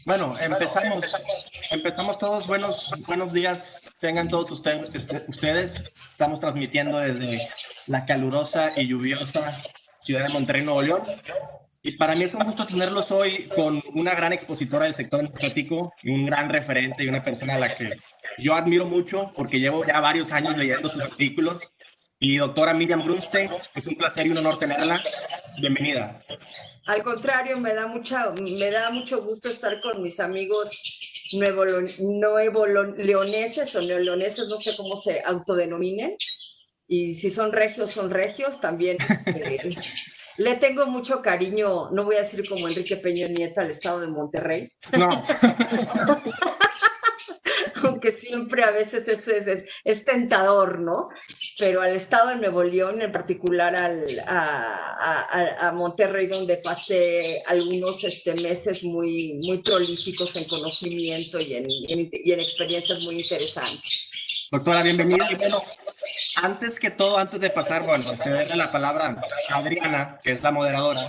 Bueno, empezamos todos. Buenos días. Tengan todos ustedes. Estamos transmitiendo desde la calurosa y lluviosa ciudad de Monterrey, Nuevo León. Y para mí es un gusto tenerlos hoy con una gran expositora del sector energético y un gran referente y una persona a la que yo admiro mucho porque llevo ya varios años leyendo sus artículos. Y doctora Miriam Brunstein, es un placer y un honor tenerla. Bienvenida. Al contrario, me da mucho gusto estar con mis amigos leoneses o neoleoneses, no sé cómo se autodenominen. Y si son regios también. Le tengo mucho cariño, no voy a decir como Enrique Peña Nieto, al estado de Monterrey. No. Aunque siempre a veces es tentador, ¿no? Pero al estado de Nuevo León, en particular a Monterrey, donde pasé algunos meses muy prolíficos en conocimiento y en experiencias muy interesantes. Doctora, bienvenida. Y bueno, antes que todo, antes de pasar, cederle la palabra a Adriana, que es la moderadora.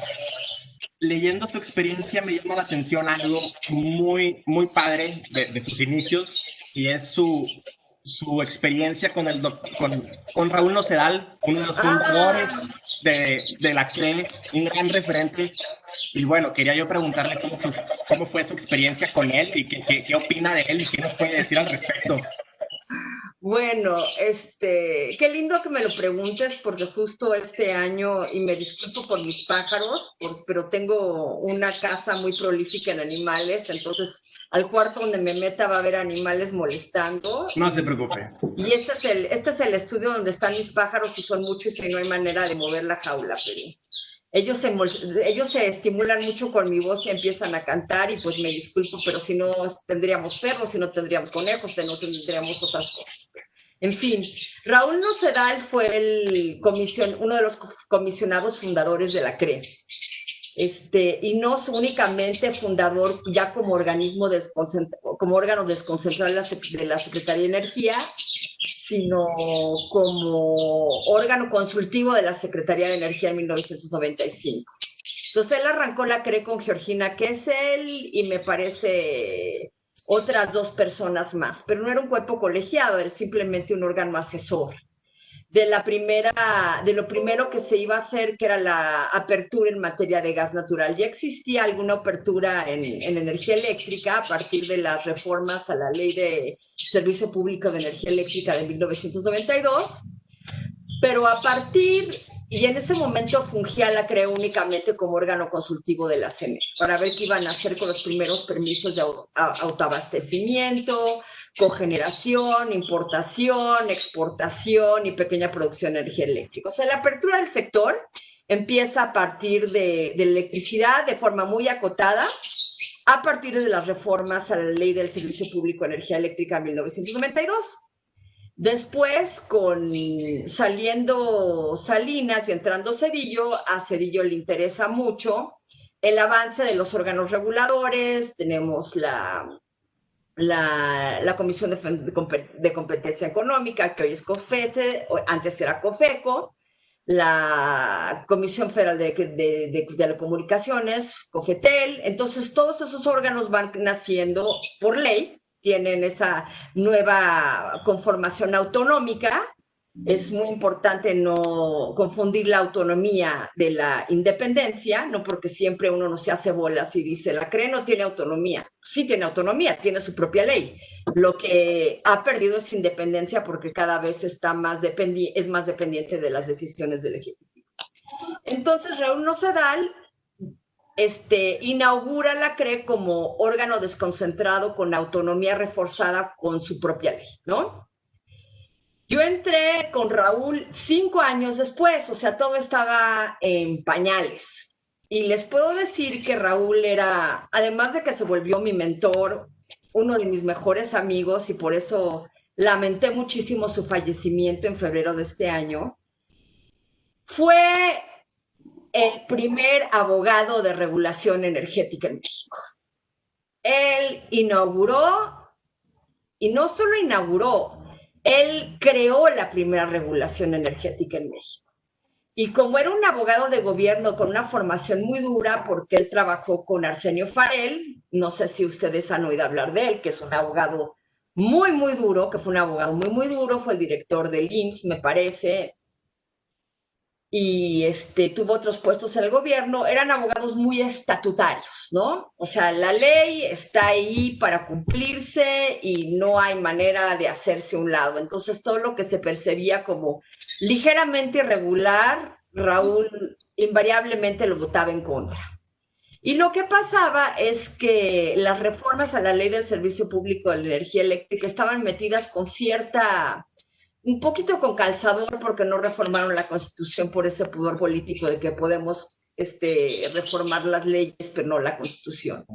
Leyendo su experiencia me llama la atención algo muy padre de sus inicios, y es su experiencia con Raúl Nocedal, uno de los fundadores de la CRE, un gran referente. Y bueno, quería yo preguntarle cómo fue su experiencia con él y qué opina de él y qué nos puede decir al respecto. Bueno, qué lindo que me lo preguntes, porque justo este año, y me disculpo por mis pájaros, pero tengo una casa muy prolífica en animales, entonces al cuarto donde me meta va a haber animales molestando. No se preocupe. Y este es el estudio donde están mis pájaros, y son muchos y no hay manera de mover la jaula, pero ellos se estimulan mucho con mi voz y empiezan a cantar, y pues me disculpo, pero si no tendríamos perros, si no tendríamos conejos, si no tendríamos otras cosas. En fin, Raúl Nocedal fue uno de los comisionados fundadores de la CRE. Y no únicamente fundador ya como órgano desconcentrado de la Secretaría de Energía, sino como órgano consultivo de la Secretaría de Energía en 1995. Entonces él arrancó la CRE con Georgina Kessel y me parece otras dos personas más, pero no era un cuerpo colegiado, era simplemente un órgano asesor de lo primero que se iba a hacer, que era la apertura en materia de gas natural. Ya existía alguna apertura en energía eléctrica a partir de las reformas a la Ley de Servicio Público de Energía Eléctrica de 1992, pero y en ese momento fungía la CRE únicamente como órgano consultivo de la CNE, para ver qué iban a hacer con los primeros permisos de autoabastecimiento, cogeneración, importación, exportación y pequeña producción de energía eléctrica. O sea, la apertura del sector empieza a partir de electricidad de forma muy acotada, a partir de las reformas a la Ley del Servicio Público de Energía Eléctrica en 1992. Después, saliendo Salinas y entrando Zedillo, a Zedillo le interesa mucho el avance de los órganos reguladores. Tenemos la Comisión de Competencia Económica, que hoy es COFETE, antes era COFECO, la Comisión Federal de Telecomunicaciones, COFETEL. Entonces, todos esos órganos van naciendo por ley, tienen esa nueva conformación autonómica. Es muy importante no confundir la autonomía de la independencia, no porque siempre uno no se hace bolas y dice, la CRE no tiene autonomía. Sí tiene autonomía, tiene su propia ley. Lo que ha perdido es independencia, porque cada vez es más dependiente de las decisiones del Ejecutivo. Entonces, Raúl Nocedal inaugura la CRE como órgano desconcentrado con autonomía reforzada con su propia ley, ¿no? Yo entré con Raúl 5 años después, o sea, todo estaba en pañales. Y les puedo decir que Raúl era, además de que se volvió mi mentor, uno de mis mejores amigos, y por eso lamenté muchísimo su fallecimiento en febrero de este año. Fue el primer abogado de regulación energética en México. Él inauguró, y no solo inauguró, él creó la primera regulación energética en México. Y como era un abogado de gobierno con una formación muy dura, porque él trabajó con Arsenio Farel, no sé si ustedes han oído hablar de él, que es un abogado muy, muy duro, que fue un abogado muy, muy duro, fue el director del IMSS, me parece, y tuvo otros puestos en el gobierno, eran abogados muy estatutarios, ¿no? O sea, la ley está ahí para cumplirse y no hay manera de hacerse a un lado. Entonces, todo lo que se percibía como ligeramente irregular, Raúl invariablemente lo votaba en contra. Y lo que pasaba es que las reformas a la ley del Servicio Público de la Energía Eléctrica estaban metidas con cierta un poquito con calzador porque no reformaron la Constitución por ese pudor político de que podemos reformar las leyes, pero no la Constitución.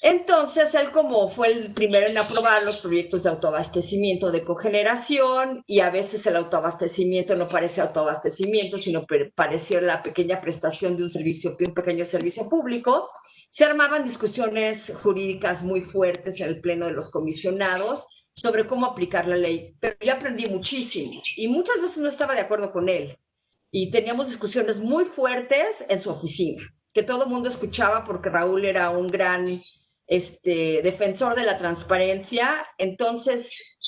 Entonces, él como fue el primero en aprobar los proyectos de autoabastecimiento de cogeneración, y a veces el autoabastecimiento no parece autoabastecimiento, sino parecía la pequeña prestación de un pequeño servicio público, se armaban discusiones jurídicas muy fuertes en el pleno de los comisionados sobre cómo aplicar la ley. Pero yo aprendí muchísimo y muchas veces no estaba de acuerdo con él. Y teníamos discusiones muy fuertes en su oficina, que todo el mundo escuchaba porque Raúl era un gran defensor de la transparencia. Entonces,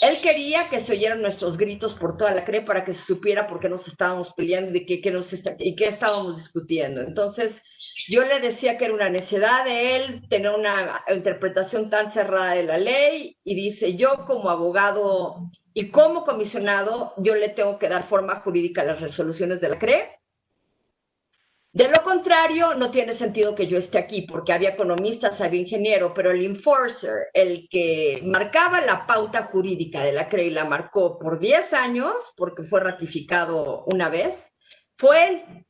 él quería que se oyeran nuestros gritos por toda la CRE para que se supiera por qué nos estábamos peleando y qué estábamos discutiendo. Entonces, yo le decía que era una necedad de él tener una interpretación tan cerrada de la ley, y dice, yo como abogado y como comisionado, yo le tengo que dar forma jurídica a las resoluciones de la CRE. De lo contrario, no tiene sentido que yo esté aquí, porque había economistas, había ingeniero, pero el enforcer, el que marcaba la pauta jurídica de la CRE y la marcó por 10 años, porque fue ratificado una vez, fue él.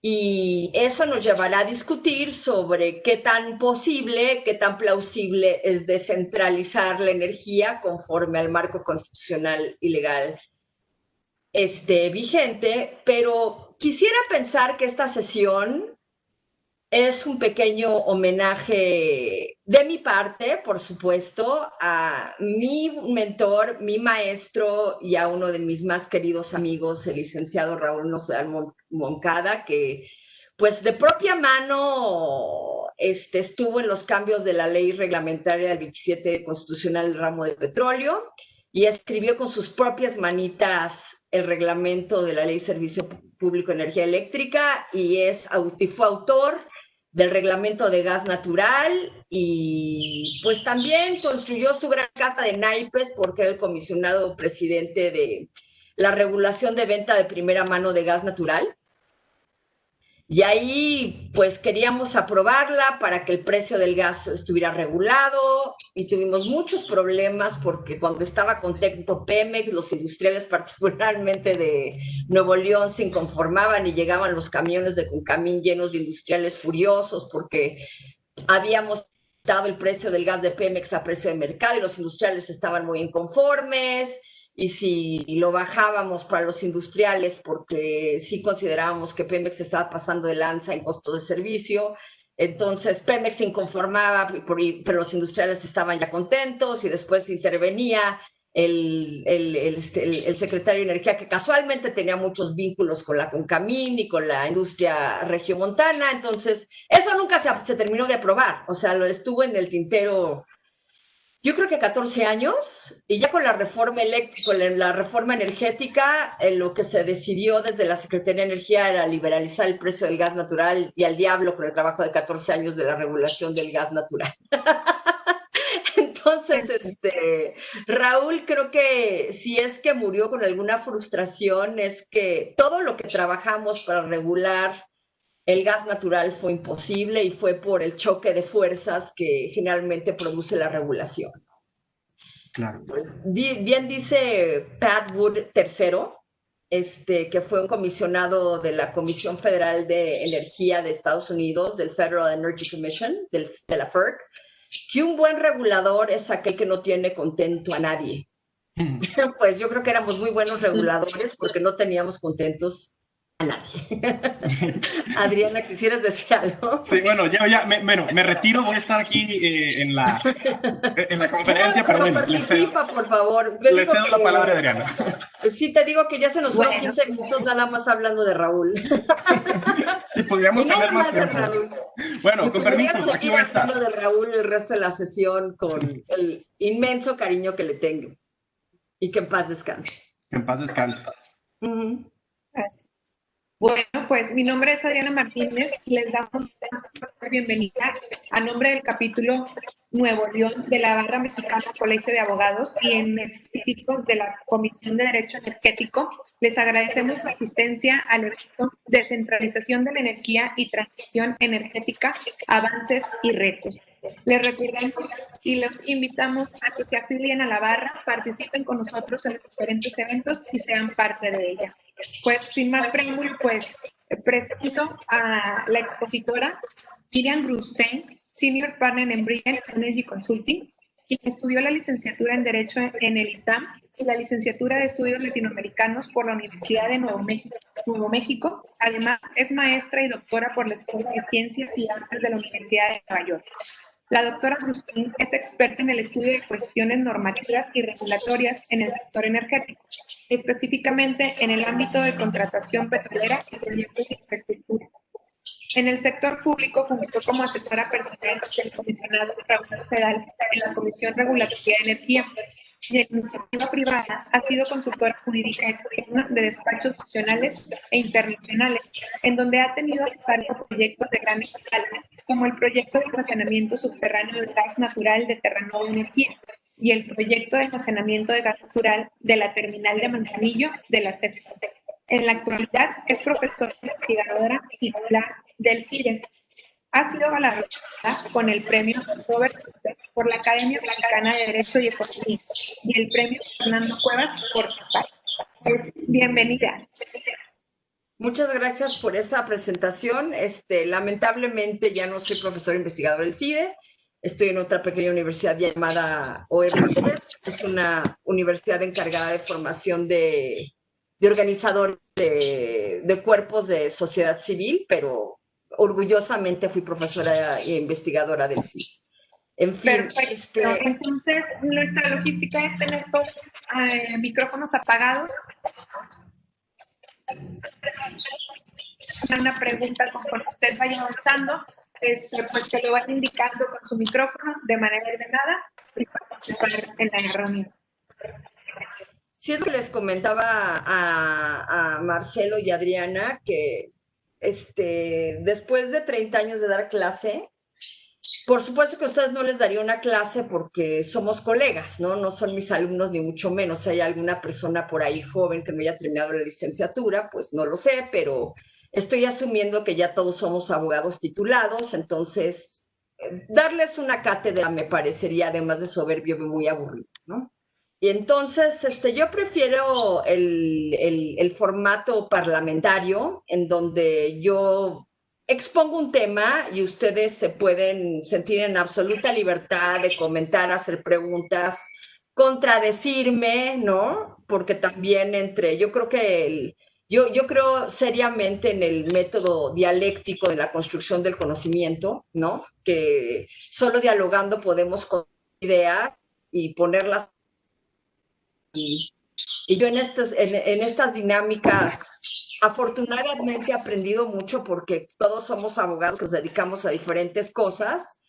Y eso nos llevará a discutir sobre qué tan posible, qué tan plausible es descentralizar la energía conforme al marco constitucional y legal vigente, pero quisiera pensar que esta sesión es un pequeño homenaje de mi parte, por supuesto, a mi mentor, mi maestro y a uno de mis más queridos amigos, el licenciado Raúl Nocedal Moncada, que pues de propia mano estuvo en los cambios de la ley reglamentaria del 27 constitucional del ramo de petróleo y escribió con sus propias manitas el reglamento de la Ley de Servicio Público de Energía Eléctrica y fue autor del reglamento de gas natural, y pues también construyó su gran casa de naipes porque era el comisionado presidente de la regulación de venta de primera mano de gas natural. Y ahí pues queríamos aprobarla para que el precio del gas estuviera regulado, y tuvimos muchos problemas porque cuando estaba contento Pemex, los industriales particularmente de Nuevo León se inconformaban y llegaban los camiones de Concamín llenos de industriales furiosos porque habíamos dado el precio del gas de Pemex a precio de mercado y los industriales estaban muy inconformes. Y si lo bajábamos para los industriales, porque sí considerábamos que Pemex estaba pasando de lanza en costo de servicio, entonces Pemex se inconformaba, pero los industriales estaban ya contentos, y después intervenía el secretario de Energía, que casualmente tenía muchos vínculos con la Concamín y con la industria regiomontana. Entonces, eso nunca se terminó de aprobar, o sea, lo estuvo en el tintero yo creo que 14 años, y ya con la reforma energética, lo que se decidió desde la Secretaría de Energía era liberalizar el precio del gas natural, y al diablo con el trabajo de 14 años de la regulación del gas natural. Entonces, Raúl, creo que si es que murió con alguna frustración, es que todo lo que trabajamos para regular el gas natural fue imposible, y fue por el choque de fuerzas que generalmente produce la regulación. Claro. Bien dice Pat Wood III, que fue un comisionado de la Comisión Federal de Energía de Estados Unidos, del Federal Energy Commission, de la FERC, que un buen regulador es aquel que no tiene contento a nadie. Pues yo creo que éramos muy buenos reguladores porque no teníamos contentos Adriana, ¿quisieras decir algo? Sí, bueno, me retiro, voy a estar aquí en la conferencia, No, pero bueno, participa, por favor. le cedo la palabra a Adriana. Sí, te digo que ya se nos fueron 15 minutos nada más hablando de Raúl. Y podríamos tener más tiempo. Bueno, con permiso, aquí voy a estar. Hablando de Raúl el resto de la sesión con el inmenso cariño que le tengo. Y que en paz descanse. Que en paz descanse. Gracias. Bueno, pues mi nombre es Adriana Martínez y les damos la bienvenida a nombre del capítulo Nuevo León de la Barra Mexicana Colegio de Abogados y en específico de la Comisión de Derecho Energético. Les agradecemos su asistencia al evento Descentralización de la Energía y Transición Energética, Avances y Retos. Les recordamos y los invitamos a que se afilien a la barra, participen con nosotros en los diferentes eventos y sean parte de ella. Pues sin más preámbulos, pues presento a la expositora Miriam Grustein, Senior Partner en Brilliant Energy Consulting, quien estudió la licenciatura en Derecho en el ITAM y la licenciatura de Estudios Latinoamericanos por la Universidad de Nuevo México. Además, es maestra y doctora por la Escuela de Ciencias y Artes de la Universidad de Nueva York. La doctora Grustein es experta en el estudio de cuestiones normativas y regulatorias en el sector energético, específicamente en el ámbito de contratación petrolera y proyectos de infraestructura. En el sector público fungió como asesora personal del comisionado Raúl Fedal en la Comisión Regulatoria de Energía y en iniciativa privada ha sido consultora jurídica externa de despachos nacionales e internacionales, en donde ha tenido a cargo proyectos de gran escala, como el proyecto de almacenamiento subterráneo de gas natural de Terranova Energía y el proyecto de almacenamiento de gas natural de la terminal de Manzanillo de la CFE. En la actualidad es profesora investigadora titular del CIDE. Ha sido galardonada con el premio Robert por la Academia Mexicana de Derecho y Economía y el premio Fernando Cuevas por CEPAL. Pues, bienvenida. Muchas gracias por esa presentación. Lamentablemente ya no soy profesor investigador del CIDE. Estoy en otra pequeña universidad llamada ORCIDE. Es una universidad encargada de formación de organizadores de cuerpos de sociedad civil, pero orgullosamente fui profesora e investigadora del CIDE. En fin, perfecto. Entonces, nuestra logística es tener todos micrófonos apagados. Una pregunta conforme usted vaya avanzando, pues que lo vayan indicando con su micrófono de manera ordenada y participar en la reunión. Sí, es lo que les comentaba a Marcelo y Adriana, que después de 30 años de dar clase, por supuesto que a ustedes no les daría una clase porque somos colegas, ¿no? No son mis alumnos ni mucho menos. Si hay alguna persona por ahí joven que no haya terminado la licenciatura, pues no lo sé, pero estoy asumiendo que ya todos somos abogados titulados, entonces darles una cátedra me parecería, además de soberbio, muy aburrido, ¿no? Y entonces yo prefiero el formato parlamentario en donde yo expongo un tema y ustedes se pueden sentir en absoluta libertad de comentar, hacer preguntas, contradecirme, ¿no? Porque también yo creo que yo creo seriamente en el método dialéctico de la construcción del conocimiento, ¿no? Que solo dialogando podemos con ideas y ponerlas. Y yo en estas dinámicas, afortunadamente he aprendido mucho porque todos somos abogados que nos dedicamos a diferentes cosas.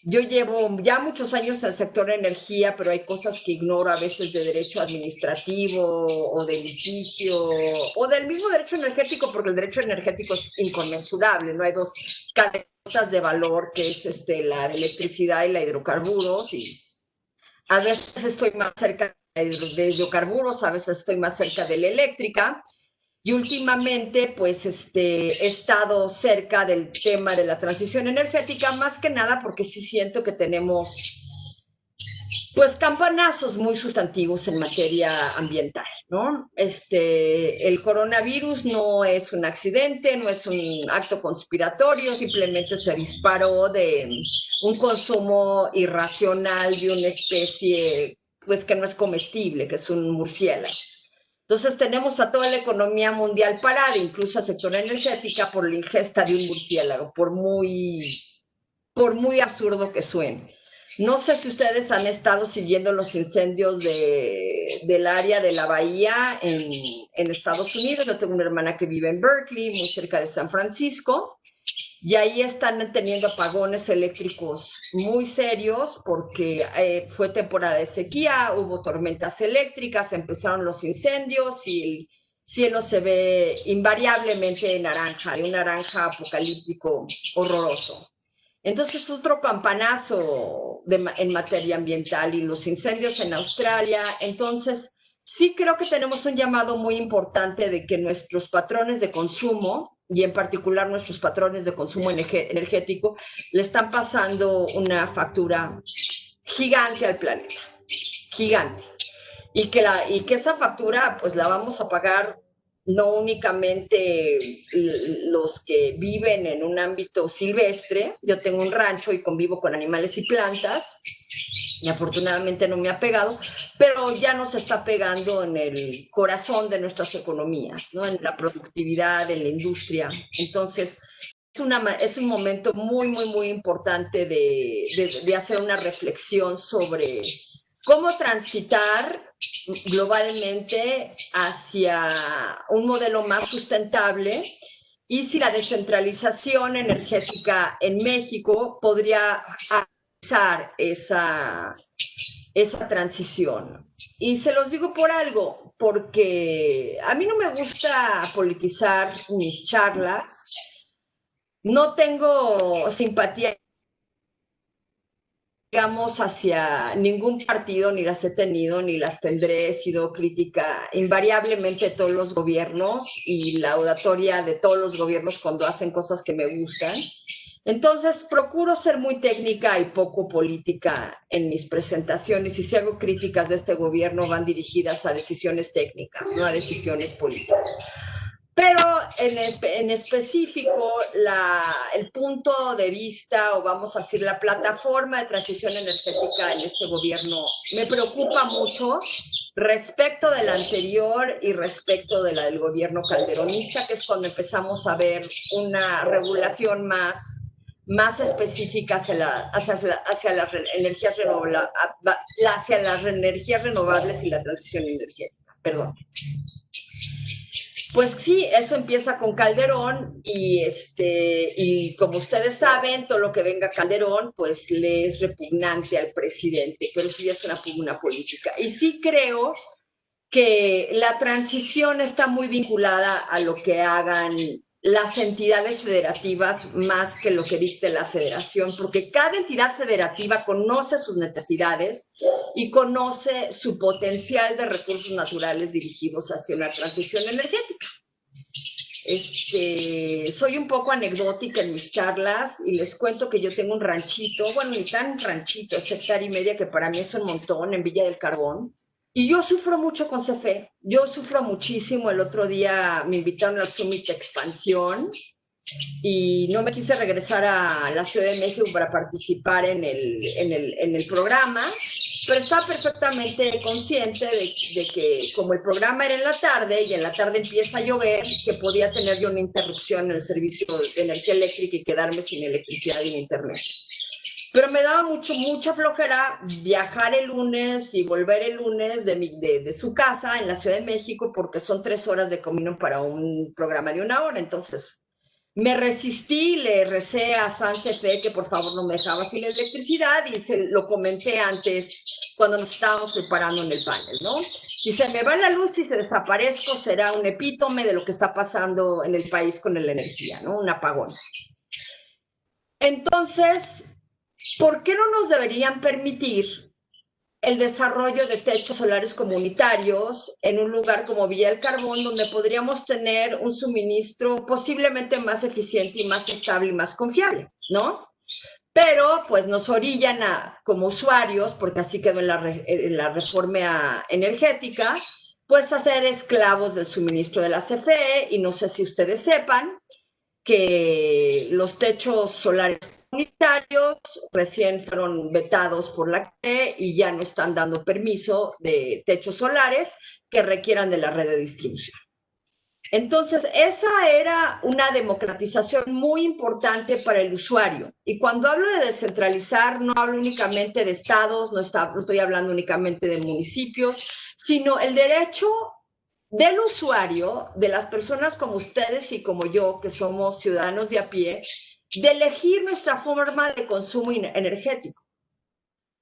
Yo llevo ya muchos años en el sector de energía, pero hay cosas que ignoro a veces de derecho administrativo o de litigio o del mismo derecho energético, porque el derecho energético es inconmensurable, ¿no? Hay dos cadenas de valor, que es la electricidad y la hidrocarburos, y a veces estoy más cerca de hidrocarburos, a veces estoy más cerca de la eléctrica, y últimamente pues he estado cerca del tema de la transición energética, más que nada porque sí siento que tenemos pues campanazos muy sustantivos en materia ambiental, ¿no? El coronavirus no es un accidente, no es un acto conspiratorio, simplemente se disparó de un consumo irracional de una especie pues que no es comestible, que es un murciélago. Entonces tenemos a toda la economía mundial parada, incluso al sector energética, por la ingesta de un murciélago, por muy absurdo que suene. No sé si ustedes han estado siguiendo los incendios del área de la bahía en Estados Unidos. Yo tengo una hermana que vive en Berkeley, muy cerca de San Francisco, y ahí están teniendo apagones eléctricos muy serios porque fue temporada de sequía, hubo tormentas eléctricas, empezaron los incendios y el cielo se ve invariablemente de naranja, de un naranja apocalíptico horroroso. Entonces, otro campanazo en materia ambiental y los incendios en Australia. Entonces, sí creo que tenemos un llamado muy importante de que nuestros patrones de consumo, y en particular nuestros patrones de consumo energético, le están pasando una factura gigante al planeta, gigante. Y que esa factura, pues la vamos a pagar no únicamente los que viven en un ámbito silvestre. Yo tengo un rancho y convivo con animales y plantas, y afortunadamente no me ha pegado, pero ya nos está pegando en el corazón de nuestras economías, ¿no? En la productividad, en la industria. Entonces, es un momento muy, muy, muy importante de hacer una reflexión sobre cómo transitar globalmente hacia un modelo más sustentable y si la descentralización energética en México podría realizar esa transición. Y se los digo por algo, porque a mí no me gusta politizar mis charlas, no tengo simpatía, digamos, hacia ningún partido, ni las he tenido, ni las tendré. He sido crítica invariablemente de todos los gobiernos y laudatoria de todos los gobiernos cuando hacen cosas que me gustan. Entonces, procuro ser muy técnica y poco política en mis presentaciones, y si hago críticas de este gobierno van dirigidas a decisiones técnicas, no a decisiones políticas. Pero en específico, el punto de vista, o vamos a decir, la plataforma de transición energética en este gobierno me preocupa mucho respecto de la anterior y respecto de la del gobierno calderonista, que es cuando empezamos a ver una regulación más específica hacia las energías renovables y la transición energética. Perdón. Pues sí, eso empieza con Calderón y como ustedes saben, todo lo que venga Calderón, pues le es repugnante al presidente, pero sí es una pugna política. Y sí creo que la transición está muy vinculada a lo que hagan las entidades federativas más que lo que dicte la federación, porque cada entidad federativa conoce sus necesidades y conoce su potencial de recursos naturales dirigidos hacia una transición energética. Soy un poco anecdótica en mis charlas y les cuento que yo tengo un ranchito, bueno, ni tan ranchito, es 1,5 hectáreas, que para mí es un montón, en Villa del Carbón. Y yo sufro mucho con CFE, yo sufro muchísimo. El otro día me invitaron al Summit de Expansión y no me quise regresar a la Ciudad de México para participar en el programa, pero estaba perfectamente consciente de que como el programa era en la tarde y en la tarde empieza a llover, que podía tener yo una interrupción en el servicio de energía eléctrica y quedarme sin electricidad y internet. Pero me daba mucha flojera viajar el lunes y volver el lunes de su casa en la Ciudad de México, porque son 3 horas de camino para un programa de 1 hora. Entonces me resistí, le recé a SanCFE que por favor no me dejaba sin electricidad, y se lo comenté antes cuando nos estábamos preparando en el panel, ¿no? Si se me va la luz y se desaparezco, será un epítome de lo que está pasando en el país con la energía, ¿no? Un apagón. Entonces, ¿por qué no nos deberían permitir el desarrollo de techos solares comunitarios en un lugar como Villa del Carbón, donde podríamos tener un suministro posiblemente más eficiente y más estable y más confiable, ¿no? Pero pues nos orillan como usuarios, porque así quedó en la reforma energética, pues a ser esclavos del suministro de la CFE. Y no sé si ustedes sepan que los techos solares comunitarios recién fueron vetados por la CRE y ya no están dando permiso de techos solares que requieran de la red de distribución. Entonces, esa era una democratización muy importante para el usuario. Y cuando hablo de descentralizar, no hablo únicamente de estados, no estoy hablando únicamente de municipios, sino el derecho del usuario, de las personas como ustedes y como yo, que somos ciudadanos de a pie, de elegir nuestra forma de consumo energético.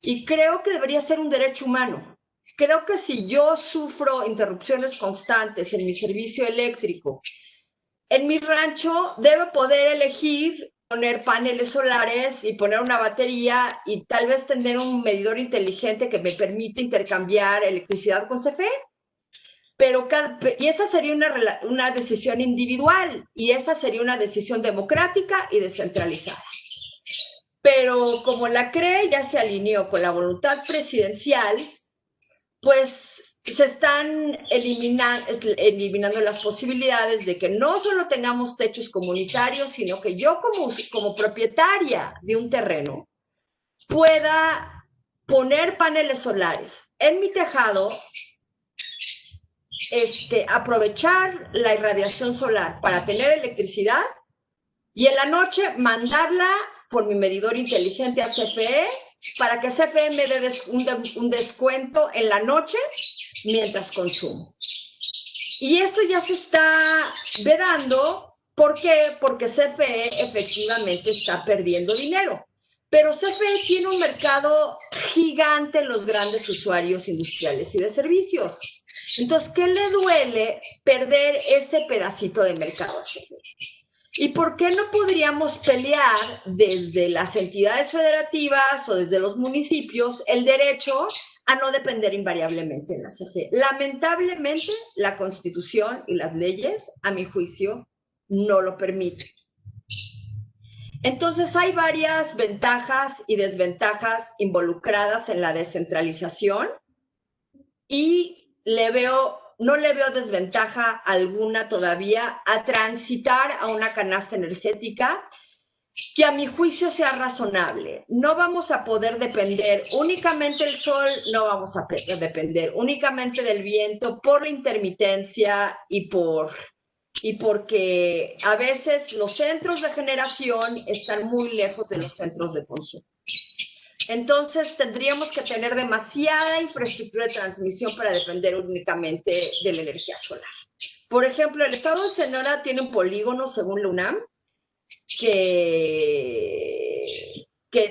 Y creo que debería ser un derecho humano. Creo que si yo sufro interrupciones constantes en mi servicio eléctrico, en mi rancho debo poder elegir poner paneles solares y poner una batería y tal vez tener un medidor inteligente que me permite intercambiar electricidad con CFE. Y esa sería una decisión individual y esa sería una decisión democrática y descentralizada. Pero como la CRE ya se alineó con la voluntad presidencial, pues se están eliminando las posibilidades de que no solo tengamos techos comunitarios, sino que yo como propietaria de un terreno pueda poner paneles solares en mi tejado, aprovechar la irradiación solar para tener electricidad y en la noche mandarla por mi medidor inteligente a CFE para que CFE me dé un descuento en la noche mientras consumo. Y eso ya se está vedando. ¿Por qué? Porque CFE efectivamente está perdiendo dinero. Pero CFE tiene un mercado gigante en los grandes usuarios industriales y de servicios. Entonces, ¿qué le duele perder ese pedacito de mercado a CFE? ¿Y por qué no podríamos pelear desde las entidades federativas o desde los municipios el derecho a no depender invariablemente de la CFE? Lamentablemente, la Constitución y las leyes, a mi juicio, no lo permiten. Entonces, hay varias ventajas y desventajas involucradas en la descentralización y no le veo desventaja alguna todavía a transitar a una canasta energética que a mi juicio sea razonable. No vamos a poder depender únicamente del sol, no vamos a depender únicamente del viento por la intermitencia y porque a veces los centros de generación están muy lejos de los centros de consumo. Entonces, tendríamos que tener demasiada infraestructura de transmisión para depender únicamente de la energía solar. Por ejemplo, el estado de Sonora tiene un polígono, según la UNAM, que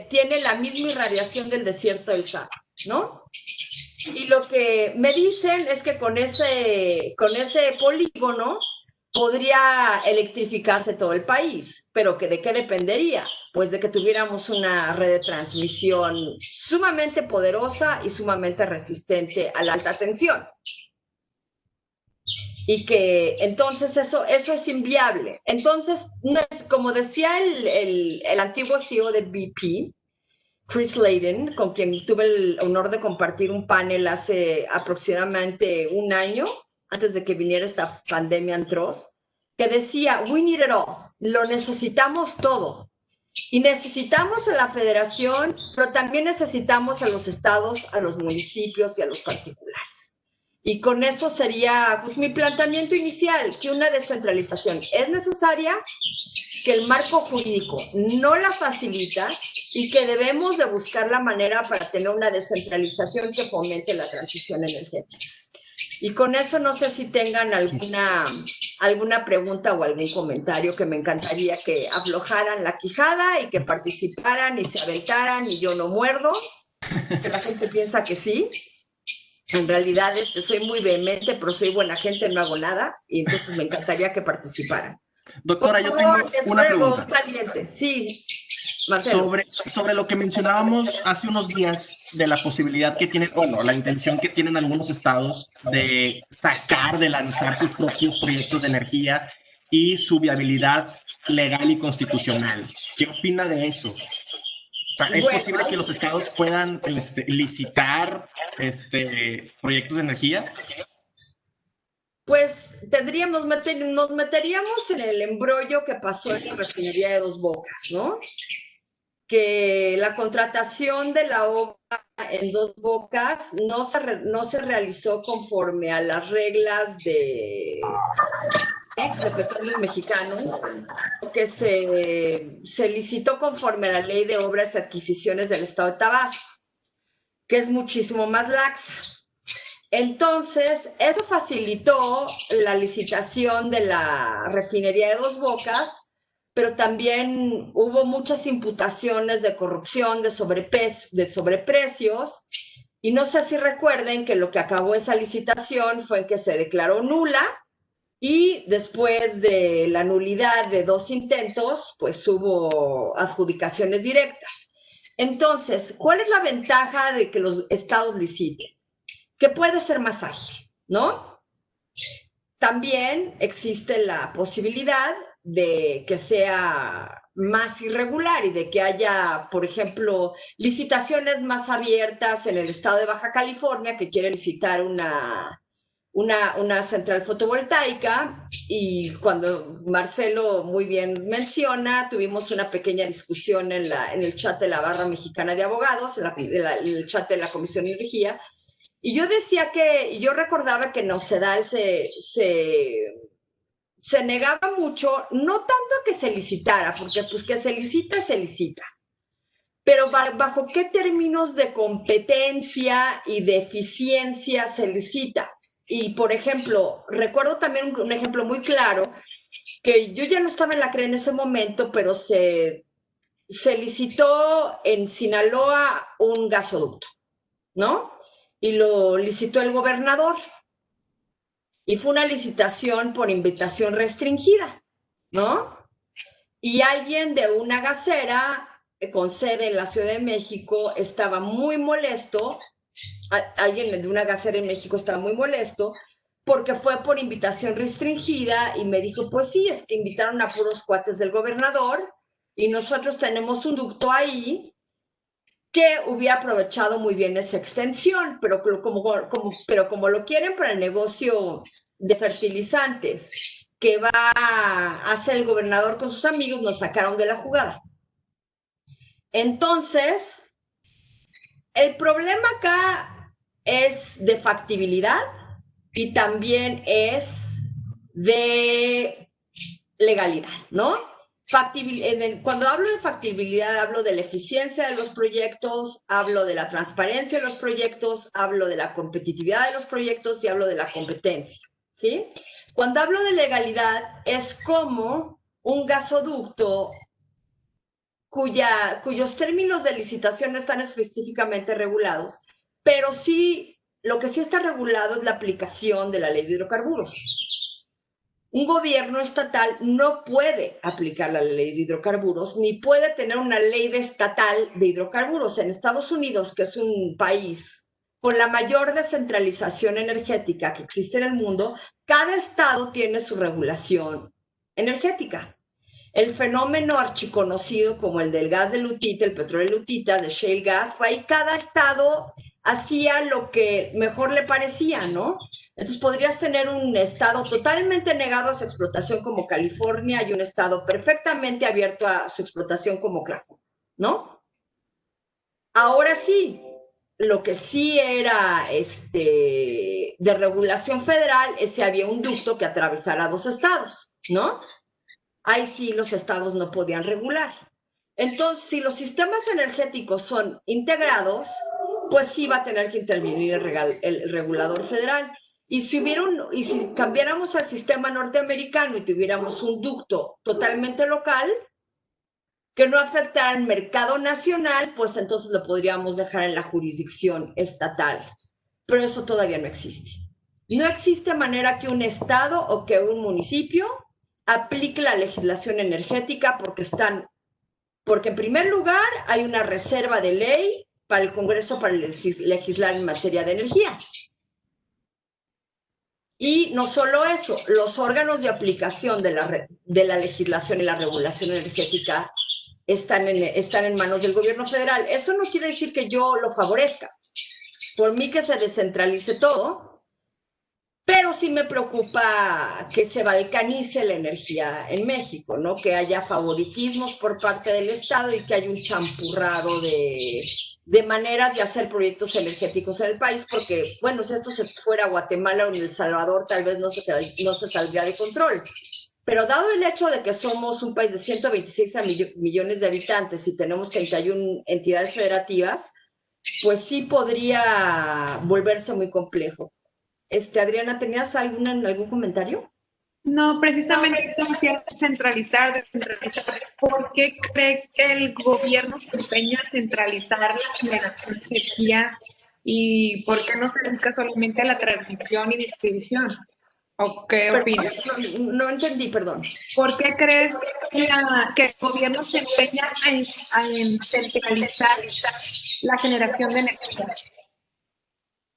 tiene la misma irradiación del desierto del Sahara, ¿no? Y lo que me dicen es que con ese polígono podría electrificarse todo el país, pero ¿de qué dependería? Pues de que tuviéramos una red de transmisión sumamente poderosa y sumamente resistente a la alta tensión. Y que entonces eso es inviable. Entonces, como decía el antiguo CEO de BP, Chris Layden, con quien tuve el honor de compartir un panel hace aproximadamente un año, antes de que viniera esta pandemia atroz, que decía, we need it all, lo necesitamos todo. Y necesitamos a la federación, pero también necesitamos a los estados, a los municipios y a los particulares. Y con eso sería pues, mi planteamiento inicial, que una descentralización es necesaria, que el marco jurídico no la facilita y que debemos de buscar la manera para tener una descentralización que fomente la transición energética. Y con eso no sé si tengan alguna pregunta o algún comentario, que me encantaría que aflojaran la quijada y que participaran y se aventaran y yo no muerdo, que la gente piensa que sí. En realidad soy muy vehemente, pero soy buena gente, no hago nada, y entonces me encantaría que participaran. Doctora, yo tengo una pregunta. Caliente. Sí, Marcelo. Sobre lo que mencionábamos hace unos días de la posibilidad que tienen, bueno, la intención que tienen algunos estados de lanzar sus propios proyectos de energía y su viabilidad legal y constitucional. ¿Qué opina de eso? O sea, ¿es posible que los estados puedan licitar proyectos de energía? Pues nos meteríamos en el embrollo que pasó en la refinería de Dos Bocas, ¿no? que la contratación de la obra en Dos Bocas no se realizó conforme a las reglas de Petróleos Mexicanos, que se licitó conforme a la Ley de Obras y Adquisiciones del Estado de Tabasco, que es muchísimo más laxa. Entonces, eso facilitó la licitación de la refinería de Dos Bocas, pero también hubo muchas imputaciones de corrupción, de sobreprecios, y no sé si recuerden que lo que acabó esa licitación fue en que se declaró nula, y después de la nulidad de 2 intentos, pues hubo adjudicaciones directas. Entonces, ¿cuál es la ventaja de que los estados liciten? Que puede ser más ágil, ¿no? También existe la posibilidad de que sea más irregular y de que haya, por ejemplo, licitaciones más abiertas en el estado de Baja California, que quiere licitar una central fotovoltaica, y cuando Marcelo muy bien menciona, tuvimos una pequeña discusión en el chat de la Barra Mexicana de Abogados, en el chat de la Comisión de Energía, y yo decía yo recordaba que Nocedal se negaba mucho, no tanto a que se licitara, porque pues que se licita, pero bajo qué términos de competencia y de eficiencia se licita. Y, por ejemplo, recuerdo también un ejemplo muy claro, que yo ya no estaba en la CRE en ese momento, pero se licitó en Sinaloa un gasoducto, ¿no? Y lo licitó el gobernador. Y fue una licitación por invitación restringida, ¿no? Y alguien de una gasera con sede en la Ciudad de México estaba muy molesto, alguien de una gasera en México estaba muy molesto, porque fue por invitación restringida, y me dijo, pues sí, es que invitaron a puros cuates del gobernador, y nosotros tenemos un ducto ahí que hubiera aprovechado muy bien esa extensión, pero como lo quieren para el negocio de fertilizantes que va a hacer el gobernador con sus amigos, nos sacaron de la jugada. Entonces, el problema acá es de factibilidad y también es de legalidad, ¿no? Cuando hablo de factibilidad, hablo de la eficiencia de los proyectos, hablo de la transparencia de los proyectos, hablo de la competitividad de los proyectos y hablo de la competencia, ¿sí? Cuando hablo de legalidad, es como un gasoducto cuyos términos de licitación no están específicamente regulados, pero sí, lo que sí está regulado es la aplicación de la ley de hidrocarburos. Un gobierno estatal no puede aplicar la ley de hidrocarburos, ni puede tener una ley estatal de hidrocarburos. En Estados Unidos, que es un país con la mayor descentralización energética que existe en el mundo, cada estado tiene su regulación energética. El fenómeno archiconocido como el del gas de lutita, el petróleo de lutita, de shale gas, fue ahí cada estado hacía lo que mejor le parecía, ¿no? Entonces podrías tener un estado totalmente negado a su explotación como California y un estado perfectamente abierto a su explotación como Oklahoma, ¿no? Ahora sí, lo que sí era de regulación federal es si había un ducto que atravesara 2 estados, ¿no? Ahí sí los estados no podían regular. Entonces, si los sistemas energéticos son integrados, pues sí va a tener que intervenir el regulador federal. Y si cambiáramos al sistema norteamericano y tuviéramos un ducto totalmente local, que no afectara al mercado nacional, pues entonces lo podríamos dejar en la jurisdicción estatal. Pero eso todavía no existe. No existe manera que un estado o que un municipio aplique la legislación energética porque en primer lugar hay una reserva de ley para el Congreso para legislar en materia de energía. Y no solo eso, los órganos de aplicación de la legislación y la regulación energética están en manos del gobierno federal. Eso no quiere decir que yo lo favorezca. Por mí que se descentralice todo, Pero sí me preocupa que se balcanice la energía en México, ¿no? Que haya favoritismos por parte del Estado y que haya un champurrado de maneras de hacer proyectos energéticos en el país, porque, bueno, si esto se fuera a Guatemala o en El Salvador, tal vez no se saldría de control. Pero dado el hecho de que somos un país de 126 millones de habitantes y tenemos 31 entidades federativas, pues sí podría volverse muy complejo. Adriana, ¿tenías algún comentario? No, precisamente se refiere a centralizar, descentralizar. ¿Por qué cree que el gobierno se empeña a centralizar la generación de energía y por qué no se dedica solamente a la transmisión y distribución? ¿O qué opinas? No entendí, perdón. ¿Por qué crees que el gobierno se empeña en centralizar la generación de energía?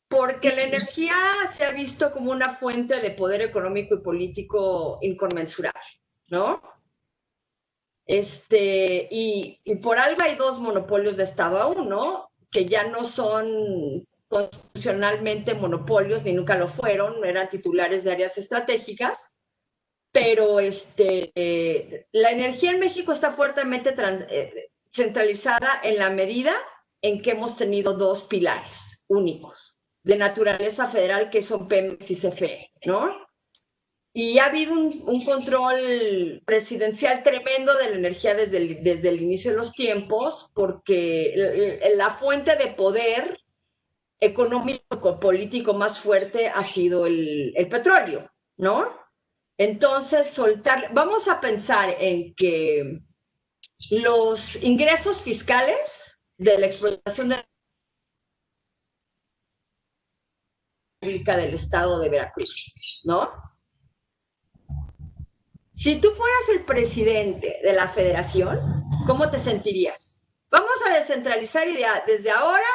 Porque la energía se ha visto como una fuente de poder económico y político inconmensurable, ¿no? Y por algo hay dos monopolios de Estado aún, ¿no? Que ya no son constitucionalmente monopolios, ni nunca lo fueron, eran titulares de áreas estratégicas, pero la energía en México está fuertemente centralizada en la medida en que hemos tenido dos pilares únicos de naturaleza federal, que son Pemex y CFE, ¿no? Y ha habido un control presidencial tremendo de la energía desde el inicio de los tiempos, porque la fuente de poder económico político más fuerte ha sido el petróleo, ¿no? Entonces, vamos a pensar en que los ingresos fiscales de la explotación de la República del Estado de Veracruz, ¿no? Si tú fueras el presidente de la federación, ¿cómo te sentirías? Vamos a descentralizar y desde ahora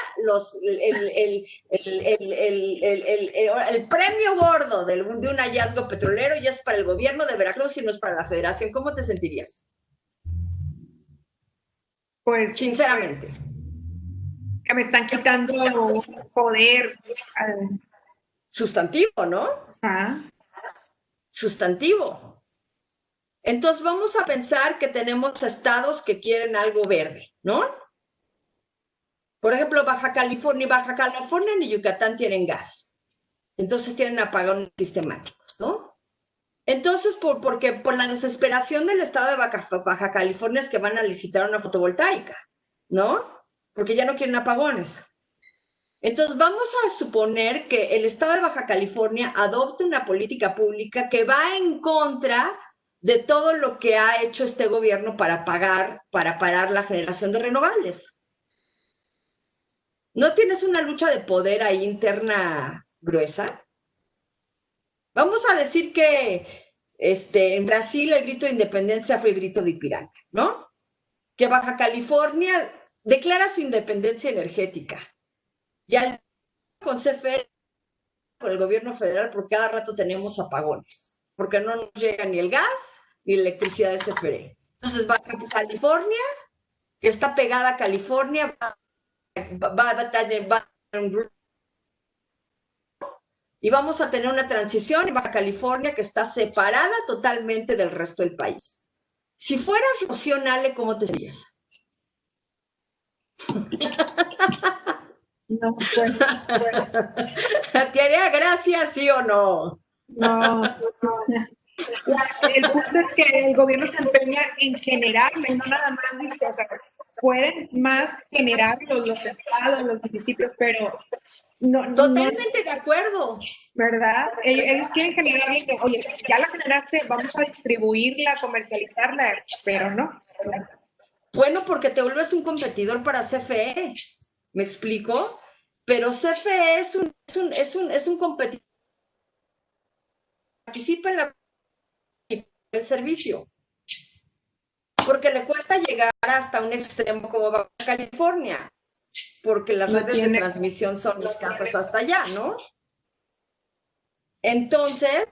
el premio gordo de un hallazgo petrolero ya es para el gobierno de Veracruz y no es para la federación. ¿Cómo te sentirías? Pues, sinceramente. Que me están quitando poder. Sustantivo, ¿no? Sustantivo. Entonces vamos a pensar que tenemos estados que quieren algo verde, ¿no? Por ejemplo, Baja California ni Yucatán tienen gas. Entonces tienen apagones sistemáticos, ¿no? Entonces, porque por la desesperación del estado de Baja California es que van a licitar una fotovoltaica, ¿no? Porque ya no quieren apagones. Entonces, vamos a suponer que el estado de Baja California adopte una política pública que va en contra de todo lo que ha hecho este gobierno para parar la generación de renovables. ¿No tienes una lucha de poder ahí interna gruesa? Vamos a decir que en Brasil el grito de independencia fue el grito de Ipiranga, ¿no? Que Baja California declara su independencia energética. Y al con CFE, con el gobierno federal, porque cada rato tenemos apagones, porque no nos llega ni el gas ni la electricidad de CFE. Entonces Baja California, que está pegada a California, va a tener un grupo y vamos a tener una transición en Baja California que está separada totalmente del resto del país. Si fueras Rocío Nale, ¿cómo te sentirías? No, bueno. ¿Te haría gracia, sí o no? No. El punto es que el gobierno se empeña en generarlo, no nada más dice, o sea, pueden más generar los estados, los municipios, pero no. Totalmente de acuerdo. ¿Verdad? Ellos quieren generar, oye, ya la generaste, vamos a distribuirla, comercializarla, pero no. Bueno, porque te vuelves un competidor para CFE, ¿me explico? Pero CFE es un competidor que participa en el servicio, porque le cuesta llegar hasta un extremo como Baja California, porque las redes de transmisión son escasas hasta allá, ¿no? Entonces,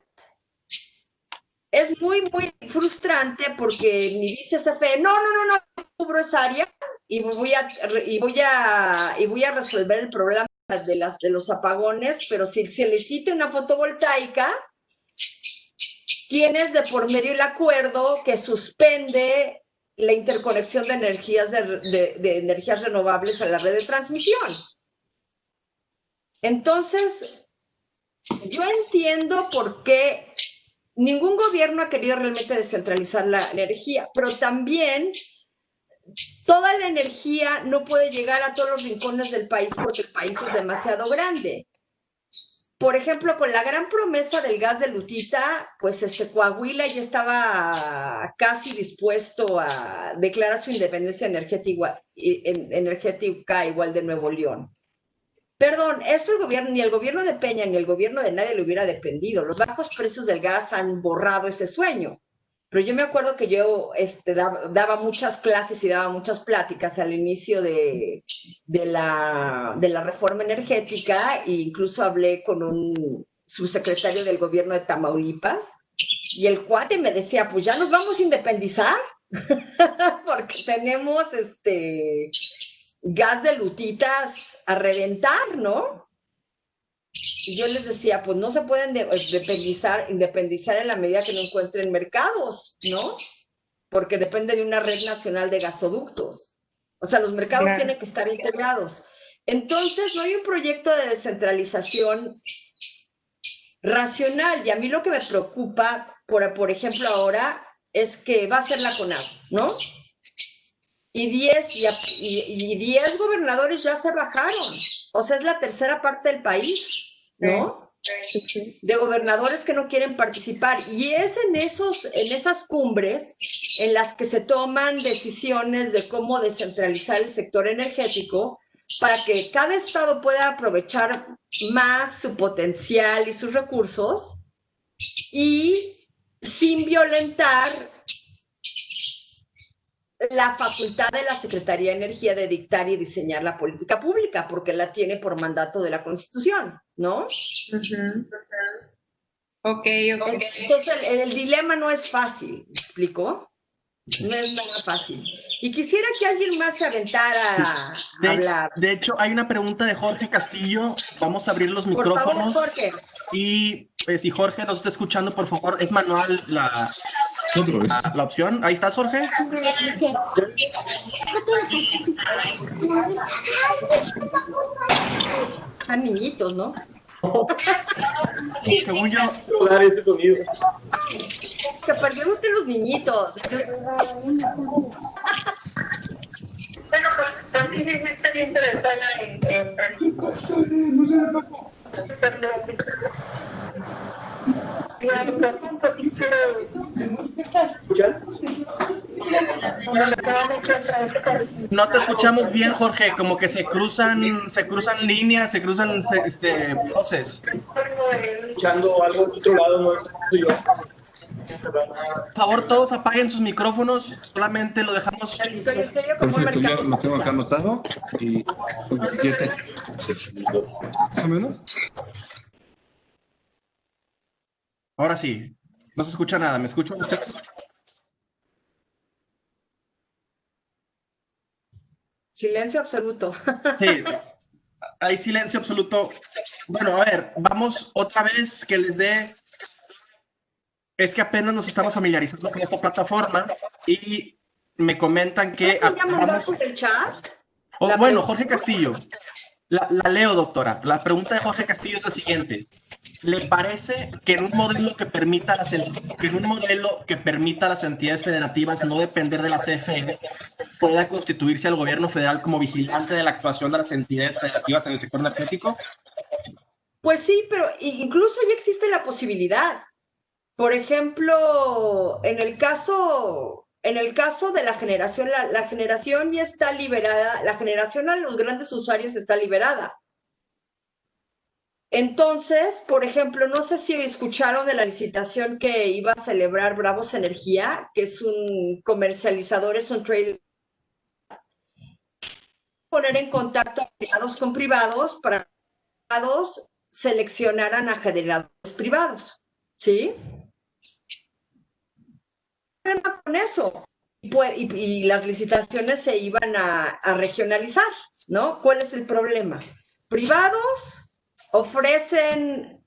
es muy, muy frustrante porque ni dice CFE, no, cubro esa área y voy a resolver el problema de los apagones, pero si se le cita una fotovoltaica, tienes de por medio el acuerdo que suspende la interconexión de energías renovables a la red de transmisión. Entonces, yo entiendo por qué ningún gobierno ha querido realmente descentralizar la energía, pero también toda la energía no puede llegar a todos los rincones del país porque el país es demasiado grande. Por ejemplo, con la gran promesa del gas de Lutita, pues Coahuila ya estaba casi dispuesto a declarar su independencia energética igual de Nuevo León. Perdón, eso ni el gobierno de Peña ni el gobierno de nadie le hubiera dependido. Los bajos precios del gas han borrado ese sueño. Pero yo me acuerdo que yo daba muchas clases y daba muchas pláticas al inicio de la reforma energética, e incluso hablé con un subsecretario del gobierno de Tamaulipas, y el cuate me decía, pues ya nos vamos a independizar, porque tenemos gas de lutitas a reventar, ¿no? Y yo les decía, pues no se pueden independizar en la medida que no encuentren mercados, ¿no? Porque depende de una red nacional de gasoductos. O sea, los mercados tienen que estar integrados. Entonces, no hay un proyecto de descentralización racional. Y a mí lo que me preocupa, por ejemplo, ahora, es que va a ser la CONAGO, ¿no? Y 10 gobernadores ya se bajaron. O sea, es la tercera parte del país, ¿no? De gobernadores que no quieren participar. Y es en esas cumbres en las que se toman decisiones de cómo descentralizar el sector energético para que cada estado pueda aprovechar más su potencial y sus recursos y sin violentar la facultad de la Secretaría de Energía de dictar y diseñar la política pública, porque la tiene por mandato de la Constitución, ¿no? Ok. Entonces, el dilema no es fácil, ¿me explico? No es nada fácil. Y quisiera que alguien más se aventara a hablar. De hecho, hay una pregunta de Jorge Castillo. Vamos a abrir los micrófonos. Por favor, Jorge. Y si Jorge nos está escuchando, por favor, es manual la opción. Ahí estás, Jorge. Están niñitos, ¿no? Según yo, dar ese sonido. Que perderte los niñitos. Bueno, pues también estoy interesada en un poquito. ¿Escuchan? no te escuchamos bien, Jorge. Como que se cruzan líneas, se cruzan voces. Escuchando algo de otro lado, no sé yo. Por favor, todos apaguen sus micrófonos. Solamente lo dejamos. Perfecto, ya lo tengo acá anotado. Y 17. ¿Más o menos? Ahora sí. No se escucha nada. ¿Me escuchan ustedes? Silencio absoluto. Sí. Hay silencio absoluto. Bueno, a ver, vamos otra vez que les dé. Es que apenas nos estamos familiarizando con esta plataforma y me comentan que vamos por el chat. Bueno, Jorge Castillo, la leo, doctora. La pregunta de Jorge Castillo es la siguiente. ¿Le parece que en un modelo que permita las entidades federativas no depender de la CFE pueda constituirse al gobierno federal como vigilante de la actuación de las entidades federativas en el sector energético? Pues sí, pero incluso ya existe la posibilidad. Por ejemplo, en el caso de la generación, la generación ya está liberada, la generación a los grandes usuarios está liberada. Entonces, por ejemplo, no sé si escucharon de la licitación que iba a celebrar Bravos Energía, que es un comercializador, es un trader. Poner en contacto privados con privados para que privados seleccionaran a generadores privados, ¿sí? Con eso. Y las licitaciones se iban a regionalizar, ¿no? ¿Cuál es el problema? privados ofrecen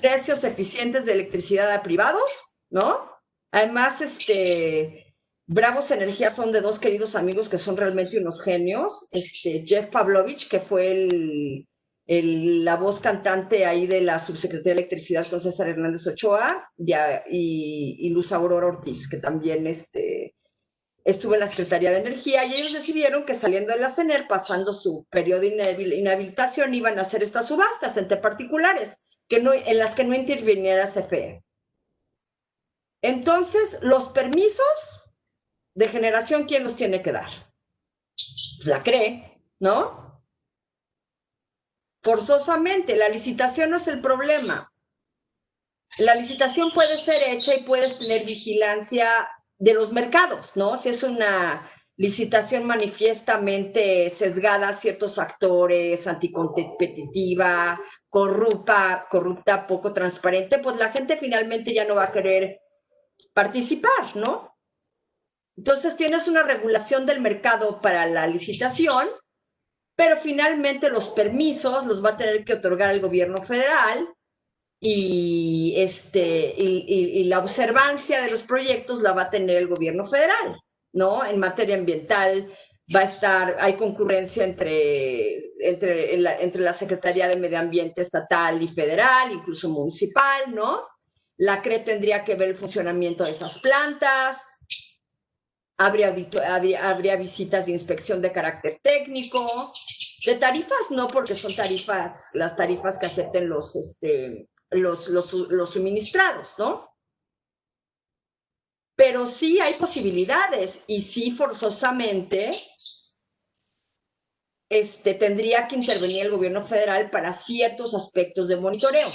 precios eficientes de electricidad a privados, ¿no? Además, Bravos Energía son de dos queridos amigos que son realmente unos genios. Jeff Pavlovich, que fue la voz cantante ahí de la subsecretaría de Electricidad con César Hernández Ochoa, y Luz Aurora Ortiz, que también estuvo en la Secretaría de Energía, y ellos decidieron que saliendo de la CENER, pasando su periodo de inhabilitación, iban a hacer estas subastas entre particulares, en las que no interviniera CFE. Entonces, los permisos de generación, ¿quién los tiene que dar? La CRE, ¿no? Forzosamente, la licitación no es el problema. La licitación puede ser hecha y puedes tener vigilancia de los mercados, ¿no? Si es una licitación manifiestamente sesgada a ciertos actores, anticompetitiva, corrupta, poco transparente, pues la gente finalmente ya no va a querer participar, ¿no? Entonces tienes una regulación del mercado para la licitación, pero finalmente los permisos los va a tener que otorgar el gobierno federal y la observancia de los proyectos la va a tener el gobierno federal, ¿no? En materia ambiental hay concurrencia entre la Secretaría de Medio Ambiente estatal y federal, incluso municipal, ¿no? La CRE tendría que ver el funcionamiento de esas plantas, habría visitas de inspección de carácter técnico, de tarifas no, porque son las tarifas que acepten los suministrados, ¿no? Pero sí hay posibilidades y sí forzosamente tendría que intervenir el gobierno federal para ciertos aspectos de monitoreo.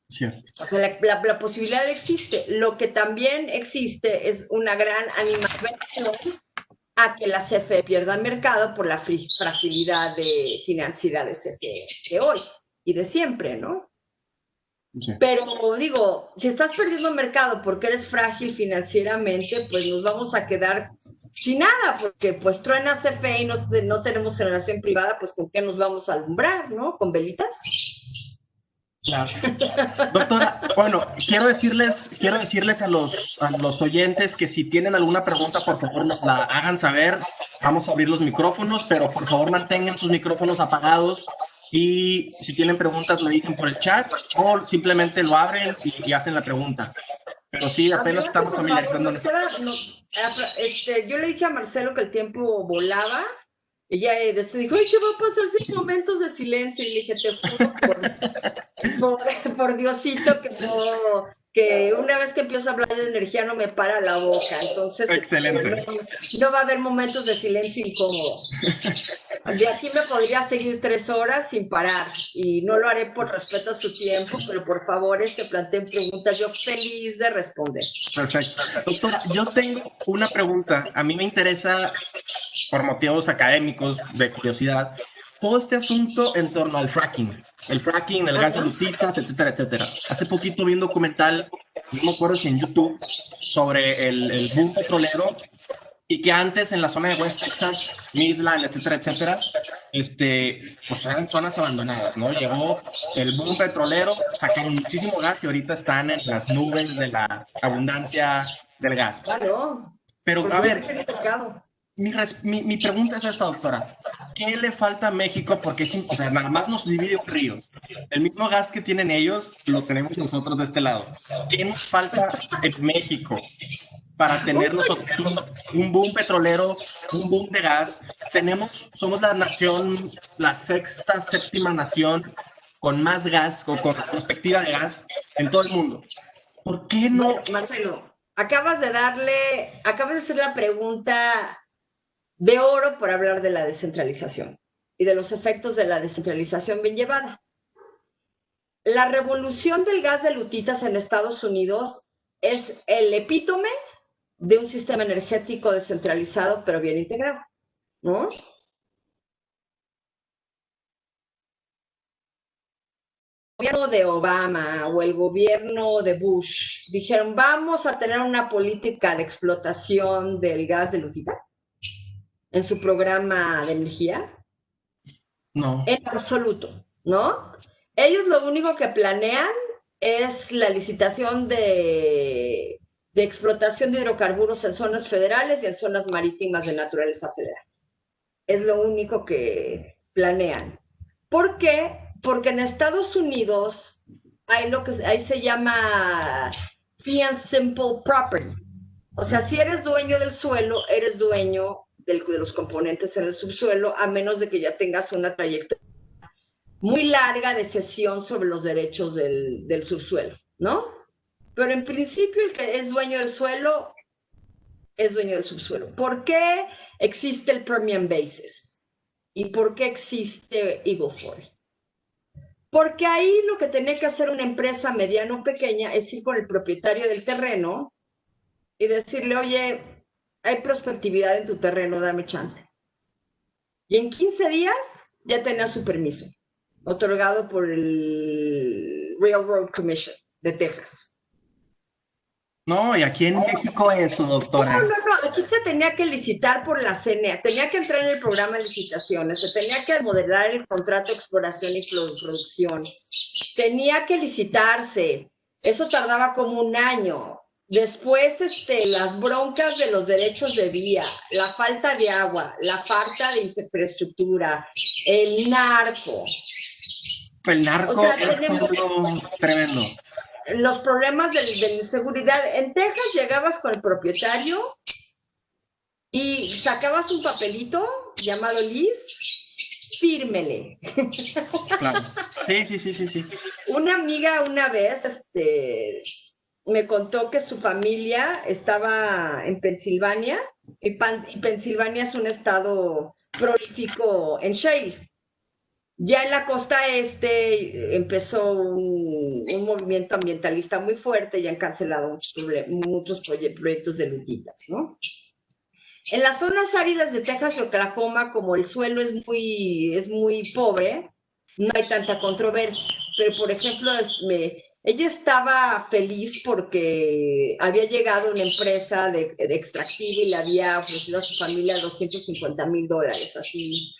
Cierto. O sea, la posibilidad existe. Lo que también existe es una gran animadversión a que la CFE pierda mercado por la fragilidad financiera de CFE de hoy y de siempre, ¿no? Sí. Pero digo, si estás perdiendo mercado porque eres frágil financieramente, pues nos vamos a quedar sin nada, porque pues truena CFE y no tenemos generación privada, pues ¿con qué nos vamos a alumbrar, no? ¿Con velitas? Claro. Doctora, bueno, quiero decirles a los oyentes que si tienen alguna pregunta, por favor nos la hagan saber. Vamos a abrir los micrófonos, pero por favor mantengan sus micrófonos apagados y si tienen preguntas lo dicen por el chat o simplemente lo abren y hacen la pregunta. Pero sí, apenas estamos familiarizándonos. Yo le dije a Marcelo que el tiempo volaba. Ella dijo, ay, ¿qué va a pasar sin momentos de silencio? Y le dije, te juro por Diosito que una vez que empiezo a hablar de energía no me para la boca. Entonces, excelente. No va a haber momentos de silencio incómodo. De aquí me podría seguir 3 horas sin parar. Y no lo haré por respeto a su tiempo, pero por favor, planteen preguntas. Yo feliz de responder. Perfecto. Doctora, yo tengo una pregunta. A mí me interesa, por motivos académicos, de curiosidad, todo este asunto en torno al fracking. El fracking, el gas de lutitas, etcétera, etcétera. Hace poquito vi un documental, no me acuerdo si en YouTube, sobre el boom petrolero y que antes en la zona de West Texas, Midland, etcétera, etcétera, pues eran zonas abandonadas, ¿no? Llegó el boom petrolero, sacaron muchísimo gas y ahorita están en las nubes de la abundancia del gas. Claro. Pero, a ver, mi pregunta es esta, doctora. ¿Qué le falta a México? Porque o sea, nada más nos divide un río. El mismo gas que tienen ellos, lo tenemos nosotros de este lado. ¿Qué nos falta en México para tener nosotros un boom petrolero, un boom de gas? Somos la nación, la séptima nación con más gas, con perspectiva de gas en todo el mundo. ¿Por qué no? Marcelo, acabas de hacer la pregunta de oro por hablar de la descentralización y de los efectos de la descentralización bien llevada. La revolución del gas de lutitas en Estados Unidos es el epítome de un sistema energético descentralizado pero bien integrado, ¿no? El gobierno de Obama o el gobierno de Bush dijeron, vamos a tener una política de explotación del gas de lutita en su programa de energía. No. En absoluto. ¿no? Ellos lo único que planean es la licitación de explotación de hidrocarburos en zonas federales y en zonas marítimas de naturaleza federal. Es lo único que planean. ¿Por qué? Porque en Estados Unidos hay lo que ahí se llama fee and simple property. O sea, si eres dueño del suelo, eres dueño de los componentes en el subsuelo, a menos de que ya tengas una trayectoria muy larga de cesión sobre los derechos del subsuelo, ¿no? Pero en principio el que es dueño del suelo es dueño del subsuelo. ¿Por qué existe el Permian Basin? ¿Y por qué existe Eagle Ford? Porque ahí lo que tenía que hacer una empresa mediana o pequeña es ir con el propietario del terreno y decirle, oye, hay prospectividad en tu terreno, dame chance. Y en 15 días ya tenía su permiso, otorgado por el Railroad Commission de Texas. No, y aquí en México eso, doctora. No, aquí se tenía que licitar por la CNA, tenía que entrar en el programa de licitaciones, se tenía que modelar el contrato de exploración y producción, tenía que licitarse, eso tardaba como un año. Después, las broncas de los derechos de vía, la falta de agua, la falta de infraestructura, el narco. El narco, o sea, es algo tremendo. Los problemas de inseguridad. En Texas llegabas con el propietario y sacabas un papelito llamado Liz, fírmele. Claro. Sí. Una amiga una vez, me contó que su familia estaba en Pensilvania y Pensilvania es un estado prolífico en shale. Ya en la costa este empezó un movimiento ambientalista muy fuerte y han cancelado muchos proyectos de lutitas, ¿no? En las zonas áridas de Texas y Oklahoma, como el suelo es muy pobre, no hay tanta controversia. Pero, por ejemplo, ella estaba feliz porque había llegado una empresa de extractiva y le había ofrecido a su familia $250,000, así,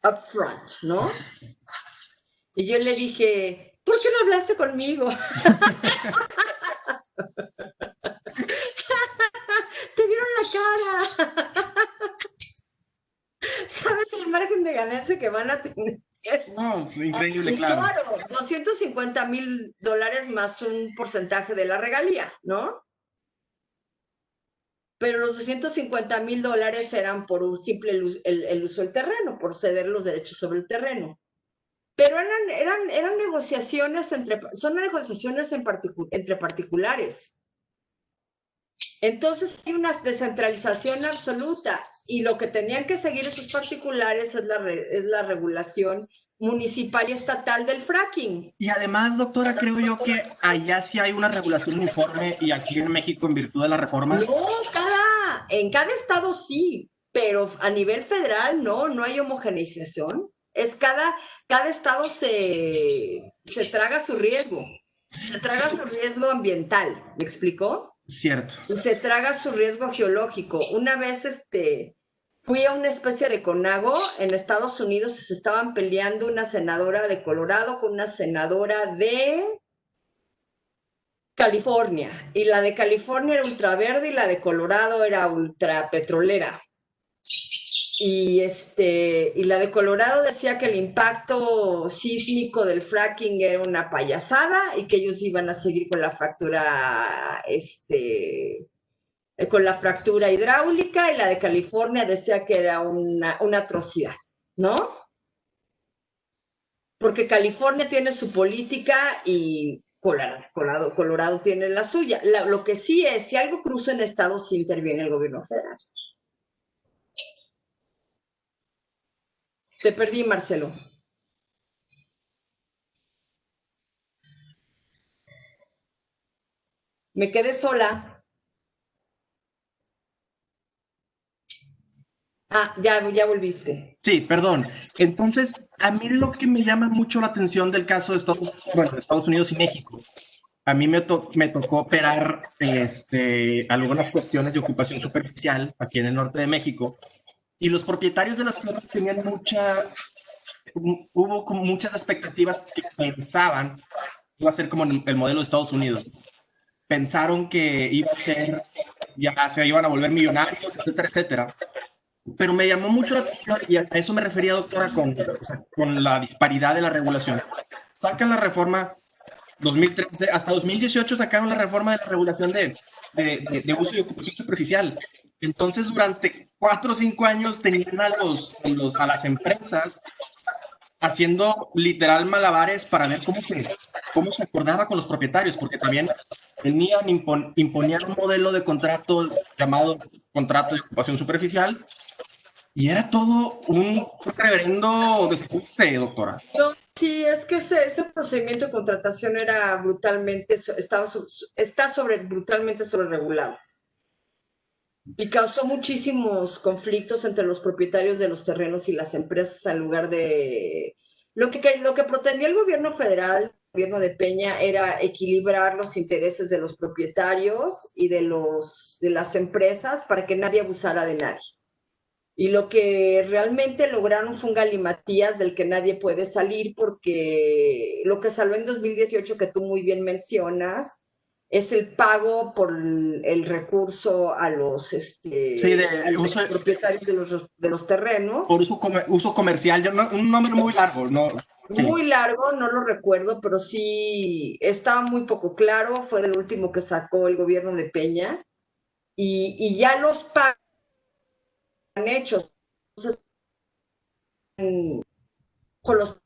upfront, ¿no? Y yo le dije, ¿por qué no hablaste conmigo? Te vieron la cara. ¿Sabes el margen de ganancia que van a tener? No, increíble, claro. Claro, $250,000 más un porcentaje de la regalía, ¿no? Pero los $250,000 eran por un simple el uso del terreno, por ceder los derechos sobre el terreno. Pero eran negociaciones son negociaciones entre particulares. Entonces hay una descentralización absoluta y lo que tenían que seguir esos particulares es la regulación municipal y estatal del fracking. Y además, doctora, creo yo que allá sí hay una regulación uniforme y aquí en México, en virtud de la reforma. No, en cada estado sí, pero a nivel federal no hay homogeneización. Es cada estado se traga su riesgo. Se traga su riesgo ambiental, ¿me explicó? Cierto. Y se traga su riesgo geológico. Una vez fui a una especie de conago en Estados Unidos y se estaban peleando una senadora de Colorado con una senadora de California. Y la de California era ultraverde y la de Colorado era ultrapetrolera. Y la de Colorado decía que el impacto sísmico del fracking era una payasada y que ellos iban a seguir con la fractura, con la fractura hidráulica, y la de California decía que era una atrocidad, ¿no? Porque California tiene su política y Colorado tiene la suya. Lo que sí es, si algo cruza en estados, sí interviene el gobierno federal. Te perdí, Marcelo. Me quedé sola. Ah, ya volviste. Sí, perdón. Entonces, a mí lo que me llama mucho la atención del caso de Estados Unidos y México, a mí me tocó operar algunas cuestiones de ocupación superficial aquí en el norte de México, y los propietarios de las tierras tenían mucha hubo como muchas expectativas que pensaban que iba a ser como el modelo de Estados Unidos. Pensaron que iba a ser, ya se iban a volver millonarios, etcétera, etcétera. Pero me llamó mucho la atención, y a eso me refería, doctora, o sea, con la disparidad de la regulación. Sacan la reforma 2013, hasta 2018 sacaron la reforma de la regulación de uso y ocupación superficial. Entonces, durante 4 o 5 años tenían a las empresas haciendo literal malabares para ver cómo se acordaba con los propietarios, porque también imponían un modelo de contrato llamado contrato de ocupación superficial, y era todo un reverendo desajuste, doctora. No, sí, es que ese procedimiento de contratación era brutalmente, brutalmente sobreregulado. Y causó muchísimos conflictos entre los propietarios de los terrenos y las empresas, en lugar de... Lo que pretendía el gobierno federal, el gobierno de Peña, era equilibrar los intereses de los propietarios y de las empresas para que nadie abusara de nadie. Y lo que realmente lograron fue un galimatías del que nadie puede salir, porque lo que salió en 2018, que tú muy bien mencionas, es el pago por el recurso a los, los propietarios de los terrenos. Por uso comercial, un nombre muy largo, ¿no? Sí. Muy largo, no lo recuerdo, pero sí estaba muy poco claro, fue del último que sacó el gobierno de Peña, y ya los pagos han hecho. Entonces, con los,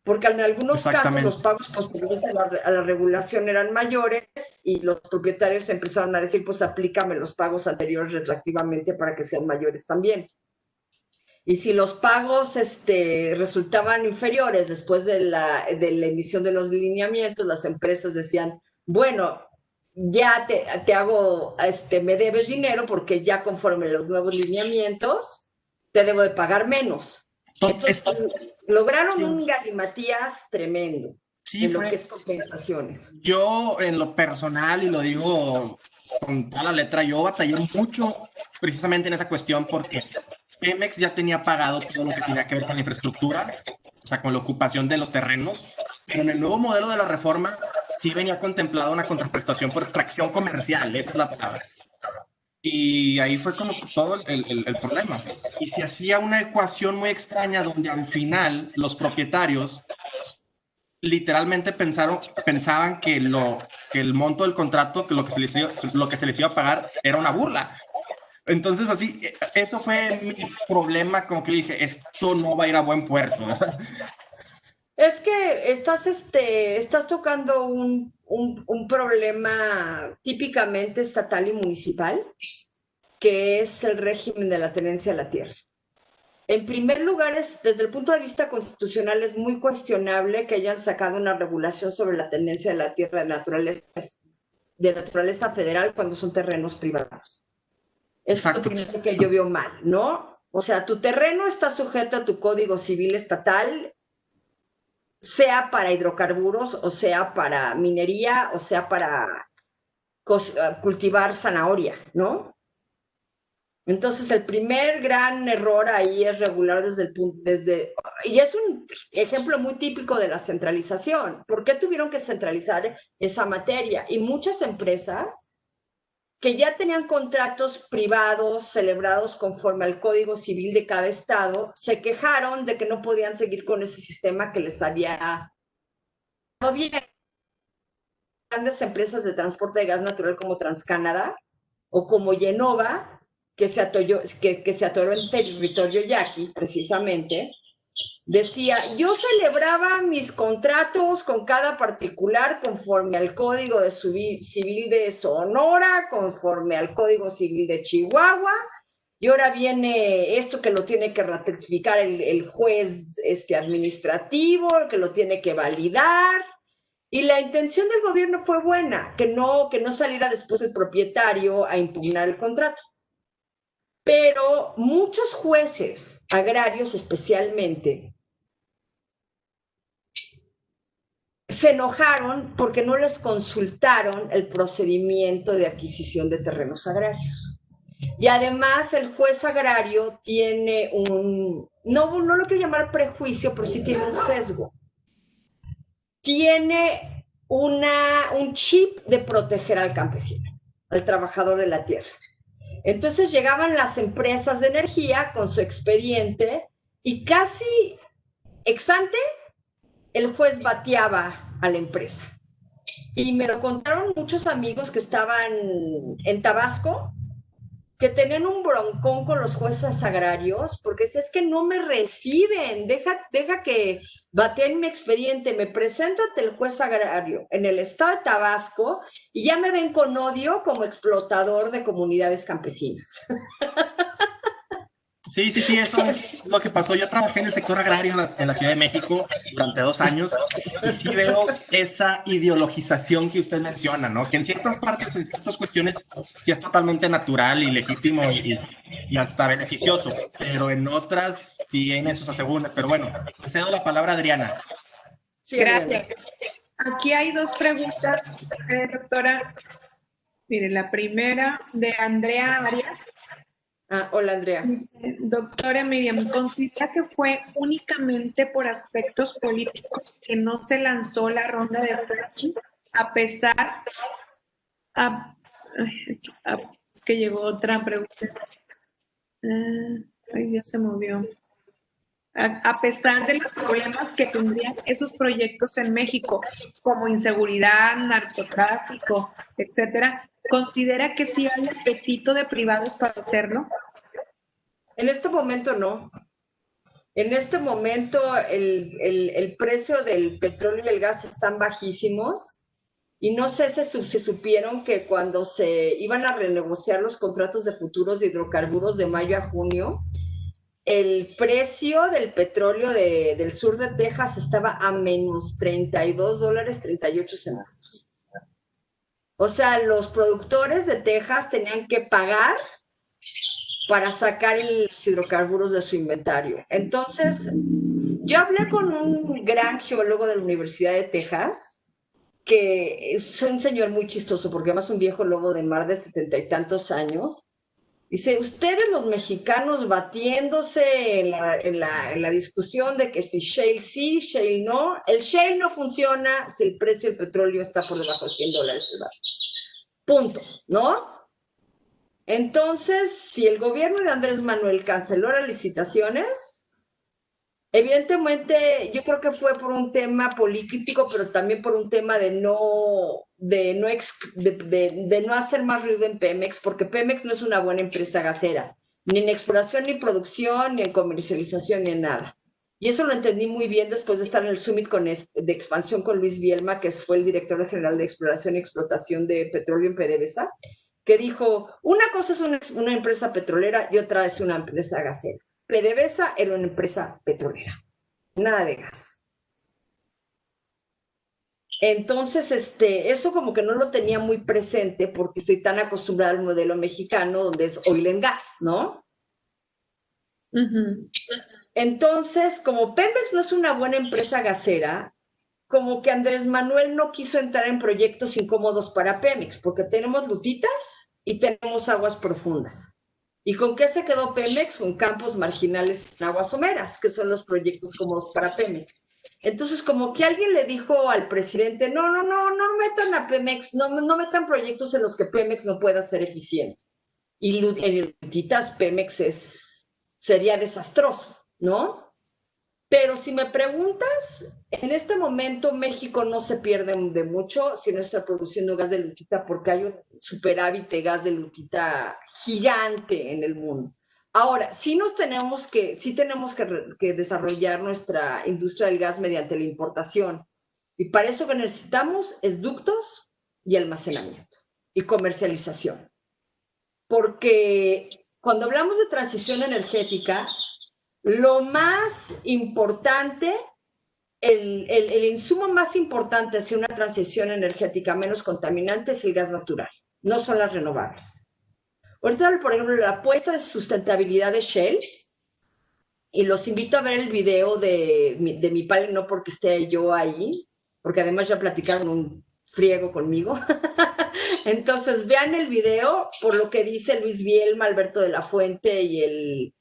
porque en algunos casos los pagos posteriores a la regulación eran mayores, y los propietarios empezaron a decir, pues aplícame los pagos anteriores retroactivamente para que sean mayores también. Y si los pagos resultaban inferiores después de la emisión de los lineamientos, las empresas decían, bueno, ya te hago, me debes dinero porque ya conforme los nuevos lineamientos te debo de pagar menos. Entonces lograron un galimatías tremendo en lo que es compensaciones. Yo, en lo personal, y lo digo con toda la letra, yo batallé mucho precisamente en esa cuestión, porque Pemex ya tenía pagado todo lo que tenía que ver con la infraestructura, o sea, con la ocupación de los terrenos, pero en el nuevo modelo de la reforma sí venía contemplada una contraprestación por extracción comercial, esa es la palabra. Y ahí fue como todo el problema. Y se hacía una ecuación muy extraña donde al final los propietarios literalmente pensaban que el monto del contrato, que lo que se les iba a pagar, era una burla. Entonces, así, eso fue mi problema, como que dije, esto no va a ir a buen puerto. Es que estás tocando un problema típicamente estatal y municipal, que es el régimen de la tenencia de la tierra. En primer lugar, desde el punto de vista constitucional, es muy cuestionable que hayan sacado una regulación sobre la tenencia de la tierra de naturaleza federal cuando son terrenos privados. Es lo primero que yo veo mal, ¿no? O sea, tu terreno está sujeto a tu código civil estatal, sea para hidrocarburos, o sea para minería, o sea para cultivar zanahoria, ¿no? Entonces, el primer gran error ahí es regular y es un ejemplo muy típico de la centralización. ¿Por qué tuvieron que centralizar esa materia? Y muchas empresas que ya tenían contratos privados celebrados conforme al Código Civil de cada estado, se quejaron de que no podían seguir con ese sistema que les había dado bien. Grandes empresas de transporte de gas natural como TransCanada o como Yenova, que se atoró en territorio yaqui, precisamente, decía, yo celebraba mis contratos con cada particular conforme al Código Civil de Sonora, conforme al Código Civil de Chihuahua, y ahora viene esto que lo tiene que ratificar el juez administrativo, que lo tiene que validar. Y la intención del gobierno fue buena, que no saliera después el propietario a impugnar el contrato. Pero muchos jueces agrarios especialmente se enojaron porque no les consultaron el procedimiento de adquisición de terrenos agrarios. Y además el juez agrario tiene no lo quiero llamar prejuicio, pero sí tiene un sesgo. Tiene un chip de proteger al campesino, al trabajador de la tierra. Entonces llegaban las empresas de energía con su expediente y casi ex ante el juez bateaba a la empresa. Y me lo contaron muchos amigos que estaban en Tabasco, que tenían un broncón con los jueces agrarios, porque es que no me reciben, deja que bateen mi expediente, me presento ante el juez agrario en el estado de Tabasco y ya me ven con odio como explotador de comunidades campesinas. Sí, eso es lo que pasó. Yo trabajé en el sector agrario en la Ciudad de México durante 2 años y sí veo esa ideologización que usted menciona, ¿no? Que en ciertas partes, en ciertas cuestiones, sí es totalmente natural y legítimo y hasta beneficioso, pero en otras tiene sus asegúnes. Pero bueno, le cedo la palabra a Adriana. Sí, Gracias. Aquí hay 2 preguntas, doctora. Mire, la primera de Andrea Arias. Hola, Andrea. Dice, doctora Miriam, ¿considera que fue únicamente por aspectos políticos que no se lanzó la ronda de fracking a pesar es que llegó otra pregunta. Ay, ya se movió. A pesar de los problemas que tendrían esos proyectos en México, como inseguridad, narcotráfico, etcétera, ¿considera que sí hay apetito de privados para hacerlo? En este momento no. En este momento el precio del petróleo y el gas están bajísimos y no sé si supieron que cuando se iban a renegociar los contratos de futuros de hidrocarburos de mayo a junio, el precio del petróleo del sur de Texas estaba a menos $32.38. O sea, los productores de Texas tenían que pagar para sacar los hidrocarburos de su inventario. Entonces, yo hablé con un gran geólogo de la Universidad de Texas, que es un señor muy chistoso, porque además es un viejo lobo de mar de 70 y tantos años. Dice, ustedes los mexicanos batiéndose en la discusión de que si shale sí, shale no. El shale no funciona si el precio del petróleo está por debajo de $100 el barril. Punto, ¿no? Entonces, si el gobierno de Andrés Manuel canceló las licitaciones, evidentemente yo creo que fue por un tema político, pero también por un tema de no hacer más ruido en Pemex, porque Pemex no es una buena empresa gasera, ni en exploración, ni producción, ni en comercialización, ni en nada. Y eso lo entendí muy bien después de estar en el Summit de expansión con Luis Bielma, que fue el director general de exploración y explotación de petróleo en PDVSA, que dijo, una cosa es una empresa petrolera y otra es una empresa gasera. PDVSA era una empresa petrolera, nada de gas. Entonces, eso como que no lo tenía muy presente porque estoy tan acostumbrada al modelo mexicano donde es oil and gas, ¿no? Uh-huh. Entonces, como Pemex no es una buena empresa gasera, como que Andrés Manuel no quiso entrar en proyectos incómodos para Pemex, porque tenemos lutitas y tenemos aguas profundas. ¿Y con qué se quedó Pemex? Con campos marginales en aguas someras, que son los proyectos cómodos para Pemex. Entonces, como que alguien le dijo al presidente, no metan a Pemex, no metan proyectos en los que Pemex no pueda ser eficiente. Y en lutitas Pemex sería desastroso, ¿no? Pero si me preguntas, en este momento México no se pierde de mucho si no está produciendo gas de lutita porque hay un superávit de gas de lutita gigante en el mundo. Ahora, sí tenemos que desarrollar nuestra industria del gas mediante la importación. Y para eso que necesitamos es ductos y almacenamiento y comercialización. Porque cuando hablamos de transición energética, lo más importante, el insumo más importante hacia una transición energética menos contaminante es el gas natural, no son las renovables. Ahorita, por ejemplo, la apuesta de sustentabilidad de Shell, y los invito a ver el video de mi panel, no porque esté yo ahí, porque además ya platicaron un friego conmigo, Entonces, vean el video por lo que dice Luis Bielma, Alberto de la Fuente y el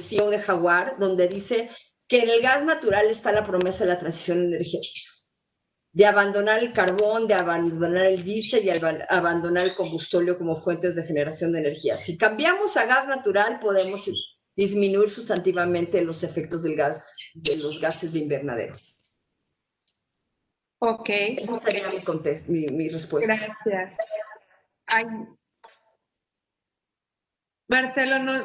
CEO de Jaguar, donde dice que en el gas natural está la promesa de la transición energética, de abandonar el carbón, de abandonar el diésel y abandonar el combustóleo como fuentes de generación de energía. Si cambiamos a gas natural, podemos disminuir sustantivamente los efectos de los gases de invernadero. Ok. Esa sería mi respuesta. Gracias. Ay. Marcelo, no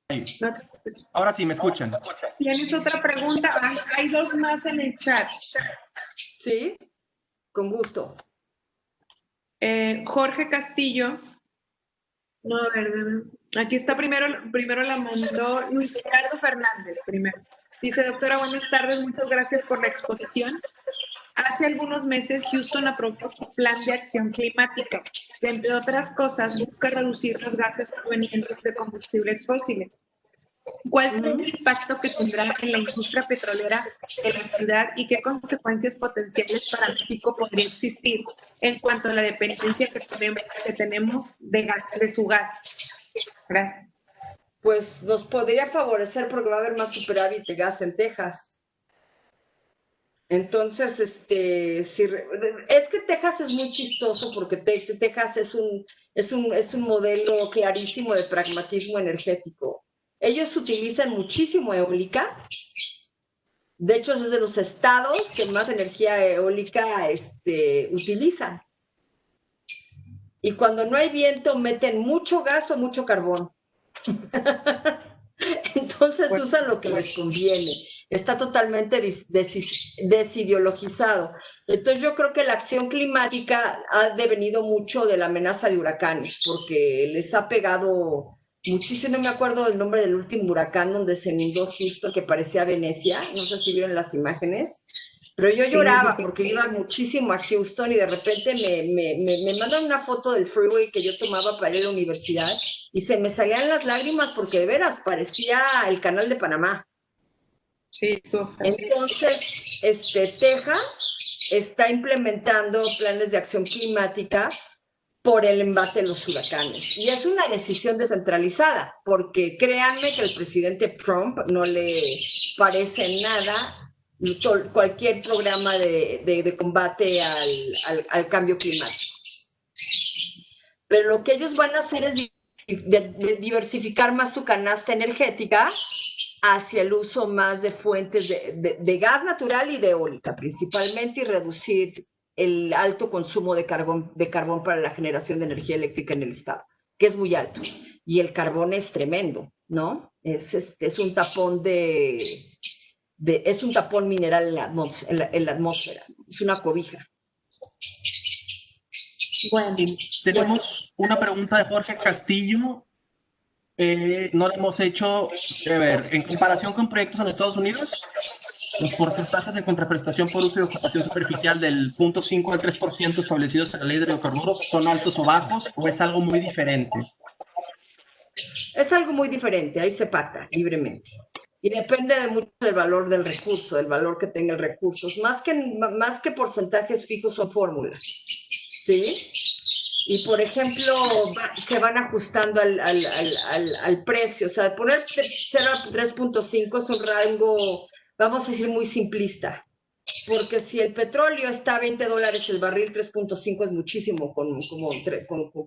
te escucho. Ahora sí, me escuchan. ¿Tienes otra pregunta? Hay dos más en el chat. Sí, con gusto. Jorge Castillo. No, a ver, aquí está primero la mandó Luis Ricardo Fernández primero. Dice, doctora, buenas tardes, muchas gracias por la exposición. Hace algunos meses Houston aprobó su plan de acción climática, que entre otras cosas busca reducir los gases provenientes de combustibles fósiles. ¿Cuál será el impacto que tendrá en la industria petrolera de la ciudad y qué consecuencias potenciales para México podría existir en cuanto a la dependencia que tenemos de su gas? Gracias. Pues nos podría favorecer porque va a haber más superávit de gas en Texas. Entonces, es que Texas es muy chistoso porque Texas es un modelo clarísimo de pragmatismo energético. Ellos utilizan muchísimo eólica. De hecho, es de los estados que más energía eólica utilizan. Y cuando no hay viento, meten mucho gas o mucho carbón. Entonces usan lo que les conviene. Está totalmente desideologizado. Entonces yo creo que la acción climática ha devenido mucho de la amenaza de huracanes, porque les ha pegado muchísimo. No me acuerdo del nombre del último huracán donde se inundó Houston, que parecía Venecia. No sé si vieron las imágenes. Pero yo lloraba porque iba muchísimo a Houston y de repente me mandan una foto del freeway que yo tomaba para ir a la universidad y se me salían las lágrimas porque de veras parecía el canal de Panamá. Sí, súper. Entonces, Texas está implementando planes de acción climática por el embate de los huracanes. Y es una decisión descentralizada, porque créanme que al presidente Trump no le parece nada cualquier programa de combate al cambio climático. Pero lo que ellos van a hacer es diversificar más su canasta energética hacia el uso más de fuentes de gas natural y de eólica principalmente, y reducir el alto consumo de carbón para la generación de energía eléctrica en el estado, que es muy alto. Y el carbón es tremendo, ¿no? Es un tapón es un tapón mineral en la atmósfera, es una cobija. Bueno, tenemos una pregunta de Jorge Castillo. No la hemos hecho. A ver, en comparación con proyectos en Estados Unidos, los porcentajes de contraprestación por uso y ocupación superficial del 0.5 al 3% establecidos en la ley de hidrocarburos son altos o bajos, o es algo muy diferente. Es algo muy diferente, ahí se pacta libremente. Y depende de mucho del valor del recurso, del valor que tenga el recurso. Más que porcentajes fijos son fórmulas, ¿sí? Y, por ejemplo, se van ajustando al precio. O sea, de poner 0 a 3.5 es un rango, vamos a decir, muy simplista. Porque si el petróleo está a $20 el barril, 3.5 es muchísimo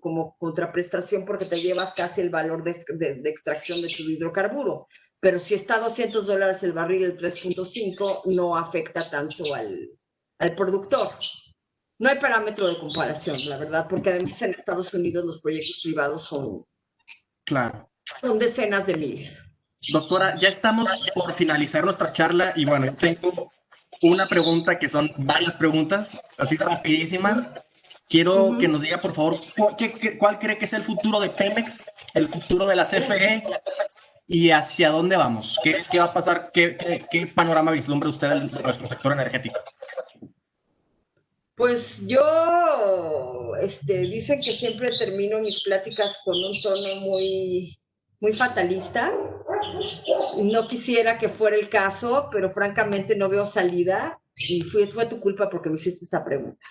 como contraprestación, porque te llevas casi el valor de extracción de tu hidrocarburo. Pero si está a $200 el barril, el 3.5 no afecta tanto al productor. No hay parámetro de comparación, la verdad, porque además en Estados Unidos los proyectos privados son decenas de miles. Doctora, ya estamos por finalizar nuestra charla y bueno, yo tengo una pregunta que son varias preguntas, así rapidísimas. Quiero que nos diga, por favor, ¿cuál cree que es el futuro de Pemex, el futuro de la CFE y hacia dónde vamos? ¿Qué va a pasar? ¿Qué panorama vislumbra usted de nuestro sector energético? Pues yo, dicen que siempre termino mis pláticas con un tono muy, muy fatalista. No quisiera que fuera el caso, pero francamente no veo salida y fue tu culpa porque me hiciste esa pregunta.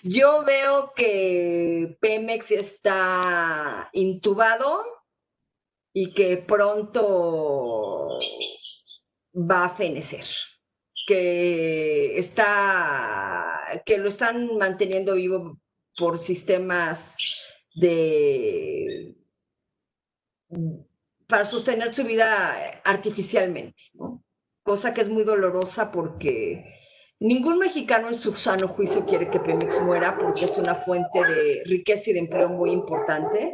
Yo veo que Pemex está intubado y que pronto va a fenecer, que lo están manteniendo vivo por sistemas para sostener su vida artificialmente, ¿no? Cosa que es muy dolorosa porque ningún mexicano en su sano juicio quiere que Pemex muera porque es una fuente de riqueza y de empleo muy importante.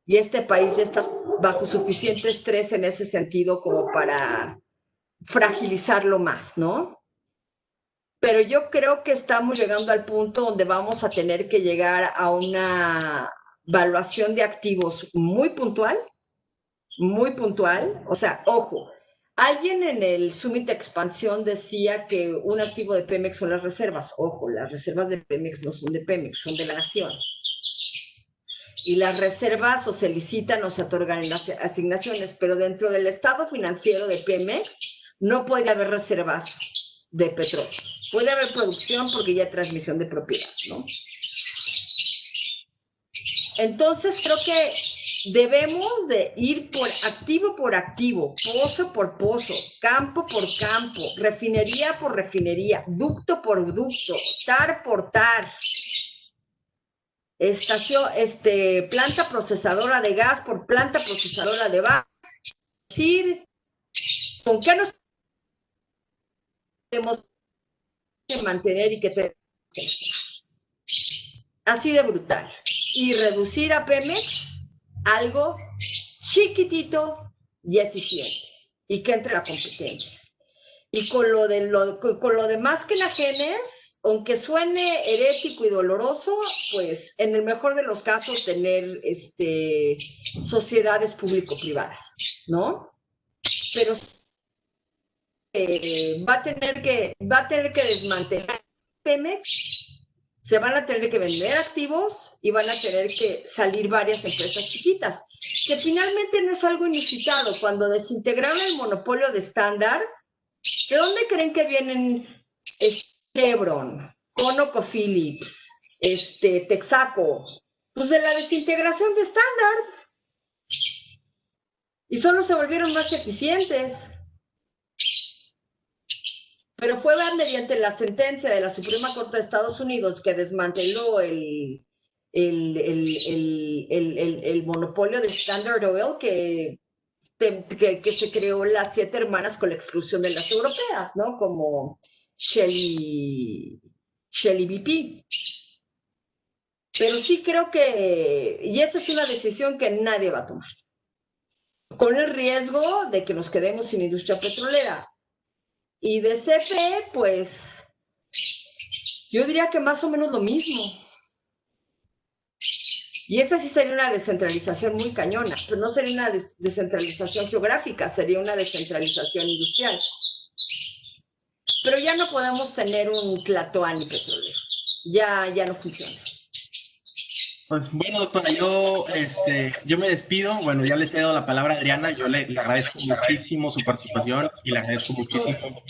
Y este país ya está bajo suficiente estrés en ese sentido como para fragilizarlo más, ¿no? Pero yo creo que estamos llegando al punto donde vamos a tener que llegar a una evaluación de activos muy puntual, o sea, ojo, alguien en el Summit de Expansión decía que un activo de Pemex son las reservas. Ojo, las reservas de Pemex no son de Pemex, son de la nación. Y las reservas o se licitan o se otorgan en las asignaciones, pero dentro del estado financiero de Pemex no puede haber reservas de petróleo. Puede haber producción porque ya hay transmisión de propiedad, ¿no? Entonces creo que debemos de ir por activo, pozo por pozo, campo por campo, refinería por refinería, ducto por ducto, tar por tar. Planta procesadora de gas por planta procesadora de gas. Es decir, ¿con qué nos podemos mantener y que tenemos que así de brutal? Y reducir a Pemex algo chiquitito y eficiente y que entre la competencia. Y con lo demás que enajenes, aunque suene herético y doloroso, pues en el mejor de los casos tener sociedades público-privadas, ¿no? Pero va a tener que desmantelar Pemex, se van a tener que vender activos y van a tener que salir varias empresas chiquitas, que finalmente no es algo inusitado. Cuando desintegraron el monopolio de Standard, ¿de dónde creen que vienen Chevron, ConocoPhillips, Texaco? Pues de la desintegración de Standard. Y solo se volvieron más eficientes. Pero fue mediante la sentencia de la Suprema Corte de Estados Unidos que desmanteló el monopolio de Standard Oil que se creó las 7 hermanas con la exclusión de las europeas, ¿no? Como Shell BP. Pero sí creo que, y esa es una decisión que nadie va a tomar, con el riesgo de que nos quedemos sin industria petrolera. Y de CFE, pues, yo diría que más o menos lo mismo. Y esa sí sería una descentralización muy cañona, pero no sería una descentralización geográfica, sería una descentralización industrial. Pero ya no podemos tener un Tlatoani petrolero. Ya no funciona. Pues bueno, doctora, yo me despido. Bueno, ya le he dado la palabra a Adriana. Yo le agradezco muchísimo su participación y le agradezco muchísimo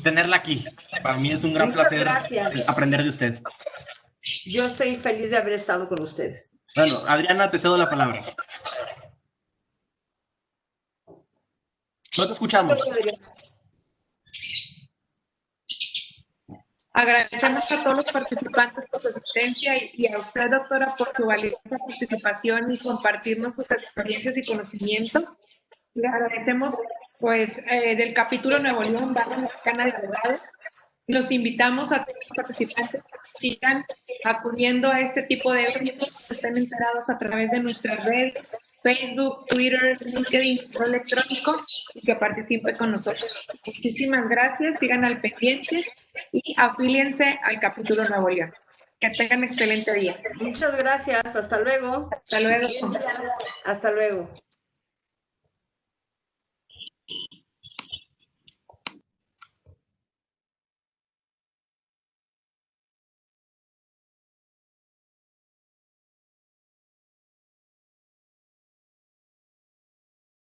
tenerla aquí. Para mí es un gran placer aprender de usted. Yo estoy feliz de haber estado con ustedes. Bueno, Adriana, te cedo la palabra. No te escuchamos. Agradecemos a todos los participantes por su asistencia y a usted, doctora, por su valiosa participación y compartirnos sus experiencias y conocimientos. Le agradecemos, pues, del capítulo Nuevo León, Barra Mexicana de Abogados. Los invitamos a todos los participantes que sigan acudiendo a este tipo de eventos, que estén enterados a través de nuestras redes, Facebook, Twitter, LinkedIn, correo electrónico, y que participen con nosotros. Muchísimas gracias, sigan al pendiente y afíliense al capítulo Nuevo León. Que tengan excelente día. Muchas gracias, hasta luego. Hasta luego. Hasta luego.